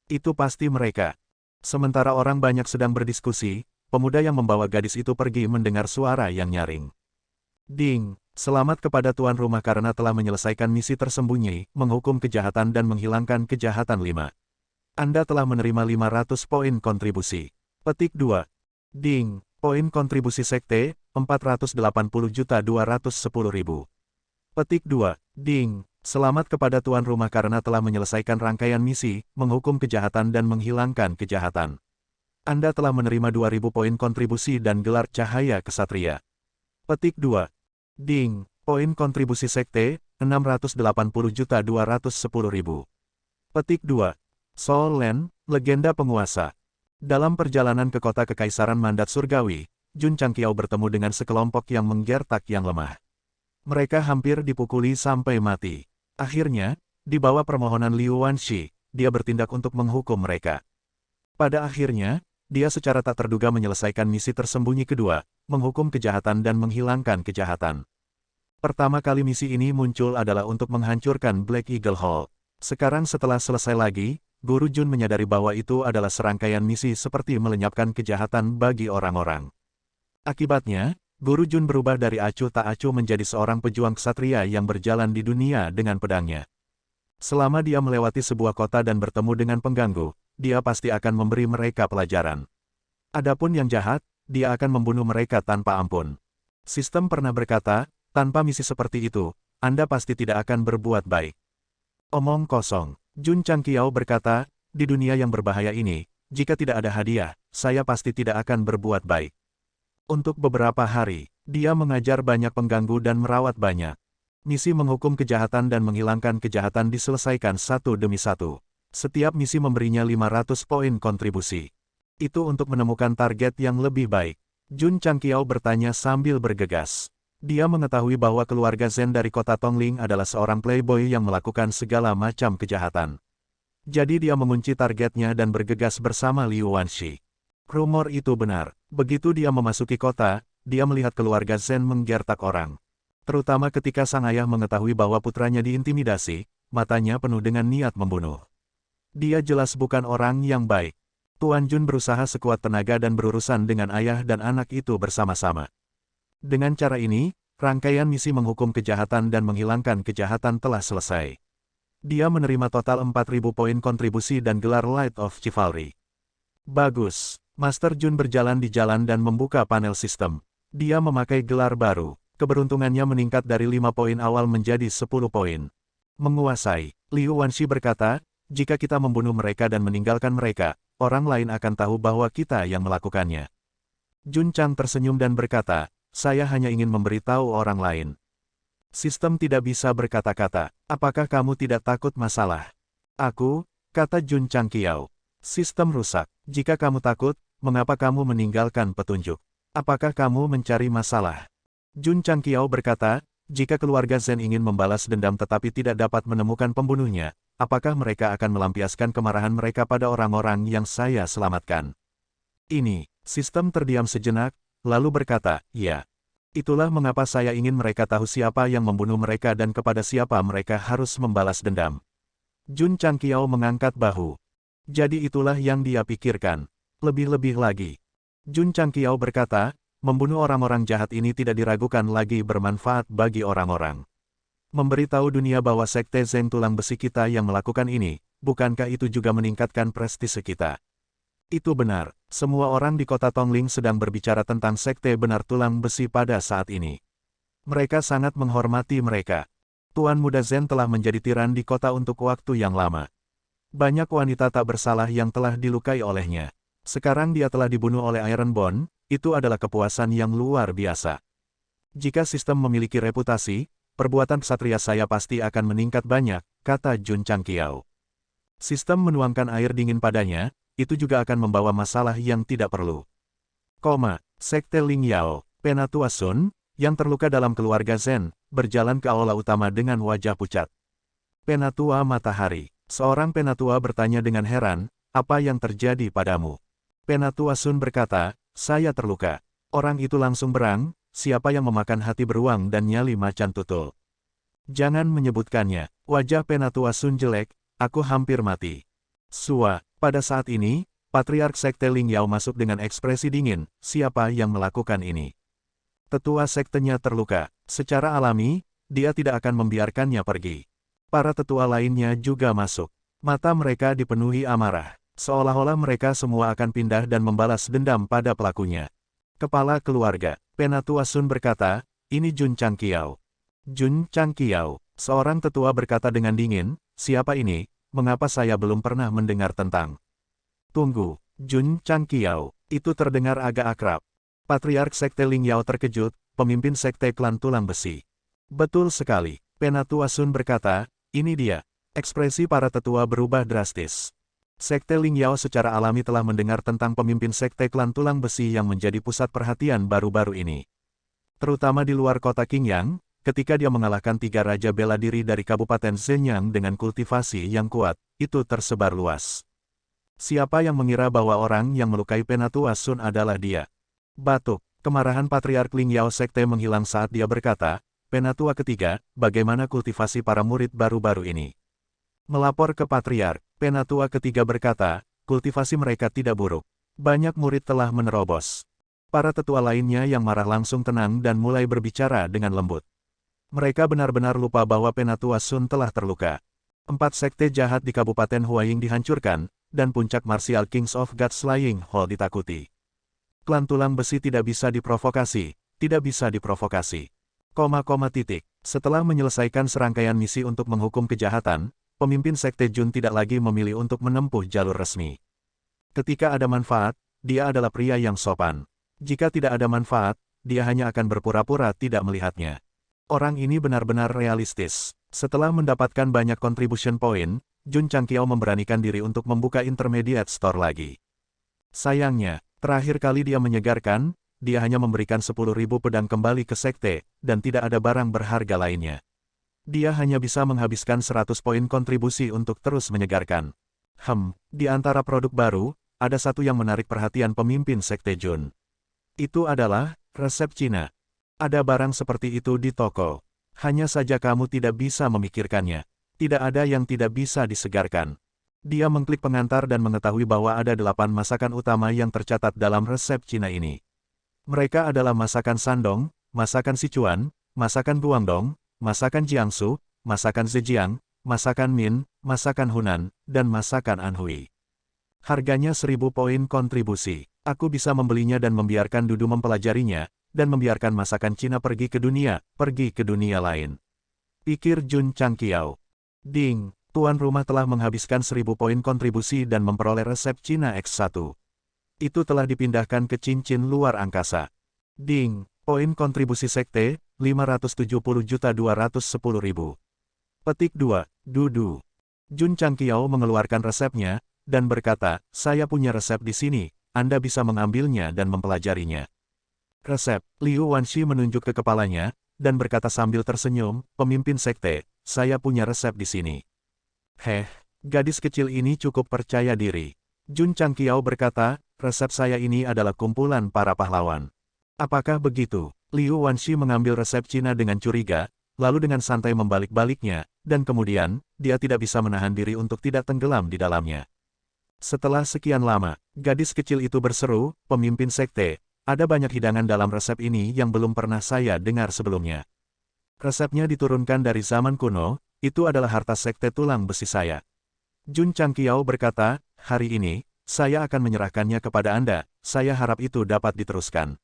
Itu pasti mereka. Sementara orang banyak sedang berdiskusi, pemuda yang membawa gadis itu pergi mendengar suara yang nyaring. Ding, selamat kepada tuan rumah karena telah menyelesaikan misi tersembunyi, menghukum kejahatan dan menghilangkan kejahatan 5. Anda telah menerima 500 poin kontribusi. Petik 2. Ding, poin kontribusi sekte, 480.210.000. Petik 2. Ding, selamat kepada tuan rumah karena telah menyelesaikan rangkaian misi, menghukum kejahatan dan menghilangkan kejahatan. Anda telah menerima 2000 poin kontribusi dan gelar cahaya kesatria. Petik 2. Ding, poin kontribusi sekte, 680.210.000. Petik 2. Soul Land, legenda penguasa. Dalam perjalanan ke kota Kekaisaran Mandat Surgawi, Jun Changqiao bertemu dengan sekelompok yang menggertak yang lemah. Mereka hampir dipukuli sampai mati. Akhirnya, di bawah permohonan Liu Wanshi, dia bertindak untuk menghukum mereka. Pada akhirnya, dia secara tak terduga menyelesaikan misi tersembunyi kedua, menghukum kejahatan dan menghilangkan kejahatan. Pertama kali misi ini muncul adalah untuk menghancurkan Black Eagle Hall. Sekarang setelah selesai lagi, Guru Jun menyadari bahwa itu adalah serangkaian misi seperti melenyapkan kejahatan bagi orang-orang. Akibatnya, Guru Jun berubah dari acuh tak acuh menjadi seorang pejuang ksatria yang berjalan di dunia dengan pedangnya. Selama dia melewati sebuah kota dan bertemu dengan pengganggu, dia pasti akan memberi mereka pelajaran. Adapun yang jahat, dia akan membunuh mereka tanpa ampun. Sistem pernah berkata, tanpa misi seperti itu, Anda pasti tidak akan berbuat baik. Omong kosong. Jun Changqiao berkata, di dunia yang berbahaya ini, jika tidak ada hadiah, saya pasti tidak akan berbuat baik. Untuk beberapa hari, dia mengajar banyak pengganggu dan merawat banyak. Misi menghukum kejahatan dan menghilangkan kejahatan diselesaikan satu demi satu. Setiap misi memberinya 500 poin kontribusi. Itu untuk menemukan target yang lebih baik. Jun Changqiao bertanya sambil bergegas. Dia mengetahui bahwa keluarga Zen dari kota Tongling adalah seorang playboy yang melakukan segala macam kejahatan. Jadi dia mengunci targetnya dan bergegas bersama Liu Wanshi. Rumor itu benar. Begitu dia memasuki kota, dia melihat keluarga Zen menggertak orang. Terutama ketika sang ayah mengetahui bahwa putranya diintimidasi, matanya penuh dengan niat membunuh. Dia jelas bukan orang yang baik. Tuan Jun berusaha sekuat tenaga dan berurusan dengan ayah dan anak itu bersama-sama. Dengan cara ini, rangkaian misi menghukum kejahatan dan menghilangkan kejahatan telah selesai. Dia menerima total 4.000 poin kontribusi dan gelar Light of Chivalry. Bagus. Master Jun berjalan di jalan dan membuka panel sistem. Dia memakai gelar baru. Keberuntungannya meningkat dari 5 poin awal menjadi 10 poin. Menguasai. Liu Wanshi berkata, jika kita membunuh mereka dan meninggalkan mereka, orang lain akan tahu bahwa kita yang melakukannya. Jun Chang tersenyum dan berkata, saya hanya ingin memberitahu orang lain. Sistem tidak bisa berkata-kata. Apakah kamu tidak takut masalah? Aku, kata Jun Changqiao. Sistem rusak. Jika kamu takut, mengapa kamu meninggalkan petunjuk? Apakah kamu mencari masalah? Jun Changqiao berkata, jika keluarga Zen ingin membalas dendam tetapi tidak dapat menemukan pembunuhnya, apakah mereka akan melampiaskan kemarahan mereka pada orang-orang yang saya selamatkan? Ini, sistem terdiam sejenak, lalu berkata, ya. Itulah mengapa saya ingin mereka tahu siapa yang membunuh mereka dan kepada siapa mereka harus membalas dendam. Jun Changqiao mengangkat bahu. Jadi itulah yang dia pikirkan. Lebih-lebih lagi. Jun Changqiao berkata, membunuh orang-orang jahat ini tidak diragukan lagi bermanfaat bagi orang-orang. Memberitahu dunia bahwa sekte Zen tulang besi kita yang melakukan ini, bukankah itu juga meningkatkan prestise kita? Itu benar, semua orang di kota Tongling sedang berbicara tentang sekte benar tulang besi pada saat ini. Mereka sangat menghormati mereka. Tuan muda Zen telah menjadi tiran di kota untuk waktu yang lama. Banyak wanita tak bersalah yang telah dilukai olehnya. Sekarang dia telah dibunuh oleh Ironbone, itu adalah kepuasan yang luar biasa. Jika sistem memiliki reputasi, perbuatan ksatria saya pasti akan meningkat banyak, kata Jun Changqiao. Sistem menuangkan air dingin padanya, itu juga akan membawa masalah yang tidak perlu. Sekte Ling Yao, Penatua Sun, yang terluka dalam keluarga Zen, berjalan ke aula utama dengan wajah pucat. Penatua Matahari. Seorang penatua bertanya dengan heran, apa yang terjadi padamu? Penatua Sun berkata, saya terluka. Orang itu langsung berang, siapa yang memakan hati beruang dan nyali macan tutul? Jangan menyebutkannya. Wajah Penatua Sun jelek, aku hampir mati. Sua, pada saat ini, Patriark Sekte Ling Yao masuk dengan ekspresi dingin, siapa yang melakukan ini? Tetua sektenya terluka. Secara alami, dia tidak akan membiarkannya pergi. Para tetua lainnya juga masuk. Mata mereka dipenuhi amarah. Seolah-olah mereka semua akan pindah dan membalas dendam pada pelakunya. Kepala keluarga, Penatua Sun berkata, ini Jun Changqiao. Jun Changqiao, seorang tetua berkata dengan dingin, siapa ini, mengapa saya belum pernah mendengar tentang? Tunggu, Jun Changqiao, itu terdengar agak akrab. Patriark Sekte Ling Yao terkejut, pemimpin Sekte Klan Tulang Besi. Betul sekali, Penatua Sun berkata, ini dia. Ekspresi para tetua berubah drastis. Sekte Ling Yao secara alami telah mendengar tentang pemimpin Sekte Klan Tulang Besi yang menjadi pusat perhatian baru-baru ini. Terutama di luar kota Qingyang, ketika dia mengalahkan 3 raja bela diri dari Kabupaten Zhenyang dengan kultivasi yang kuat, itu tersebar luas. Siapa yang mengira bahwa orang yang melukai Penatua Sun adalah dia? Batuk. Kemarahan Patriark Ling Yao Sekte menghilang saat dia berkata, Penatua ketiga, bagaimana kultivasi para murid baru-baru ini? Melapor ke Patriark, Penatua ketiga berkata, kultivasi mereka tidak buruk. Banyak murid telah menerobos. Para tetua lainnya yang marah langsung tenang dan mulai berbicara dengan lembut. Mereka benar-benar lupa bahwa Penatua Sun telah terluka. 4 sekte jahat di Kabupaten Huaying dihancurkan, dan puncak martial Kings of God Slaying Hall ditakuti. Klan Tulang Besi tidak bisa diprovokasi, tidak bisa diprovokasi. Setelah menyelesaikan serangkaian misi untuk menghukum kejahatan, pemimpin Sekte Jun tidak lagi memilih untuk menempuh jalur resmi. Ketika ada manfaat, dia adalah pria yang sopan. Jika tidak ada manfaat, dia hanya akan berpura-pura tidak melihatnya. Orang ini benar-benar realistis. Setelah mendapatkan banyak contribution point, Jun Changqiao memberanikan diri untuk membuka intermediate store lagi. Sayangnya, terakhir kali dia menyegarkan, dia hanya memberikan 10.000 pedang kembali ke sekte, dan tidak ada barang berharga lainnya. Dia hanya bisa menghabiskan 100 poin kontribusi untuk terus menyegarkan. Di antara produk baru, ada satu yang menarik perhatian pemimpin Sekte Jun. Itu adalah resep Cina. Ada barang seperti itu di toko. Hanya saja kamu tidak bisa memikirkannya. Tidak ada yang tidak bisa disegarkan. Dia mengklik pengantar dan mengetahui bahwa ada 8 masakan utama yang tercatat dalam resep Cina ini. Mereka adalah masakan Shandong, masakan Sichuan, masakan Guangdong, masakan Jiangsu, masakan Zhejiang, masakan Min, masakan Hunan, dan masakan Anhui. Harganya 1000 poin kontribusi. Aku bisa membelinya dan membiarkan Dudu mempelajarinya, dan membiarkan masakan Cina pergi ke dunia lain. Pikir Jun Changqiao. Ding. Tuan rumah telah menghabiskan 1000 poin kontribusi dan memperoleh resep Cina X1. Itu telah dipindahkan ke cincin luar angkasa. Ding, poin kontribusi sekte, 570.210.000. Petik 2, Dudu. Jun Changqiao mengeluarkan resepnya, dan berkata, saya punya resep di sini, Anda bisa mengambilnya dan mempelajarinya. Resep, Liu Wanshi menunjuk ke kepalanya, dan berkata sambil tersenyum, pemimpin sekte, saya punya resep di sini. Gadis kecil ini cukup percaya diri. Jun Changqiao berkata, resep saya ini adalah kumpulan para pahlawan. Apakah begitu? Liu Wanshi mengambil resep Cina dengan curiga, lalu dengan santai membalik-baliknya, dan kemudian, dia tidak bisa menahan diri untuk tidak tenggelam di dalamnya. Setelah sekian lama, gadis kecil itu berseru, pemimpin sekte, ada banyak hidangan dalam resep ini yang belum pernah saya dengar sebelumnya. Resepnya diturunkan dari zaman kuno, itu adalah harta sekte tulang besi saya. Jun Changqiao berkata, hari ini, saya akan menyerahkannya kepada Anda, saya harap itu dapat diteruskan.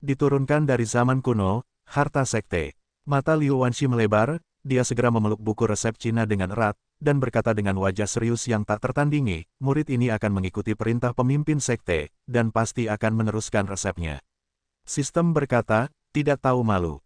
Diturunkan dari zaman kuno, harta sekte. Mata Liu Wanshi melebar, dia segera memeluk buku resep Cina dengan erat, dan berkata dengan wajah serius yang tak tertandingi, murid ini akan mengikuti perintah pemimpin sekte, dan pasti akan meneruskan resepnya. Sistem berkata, tidak tahu malu.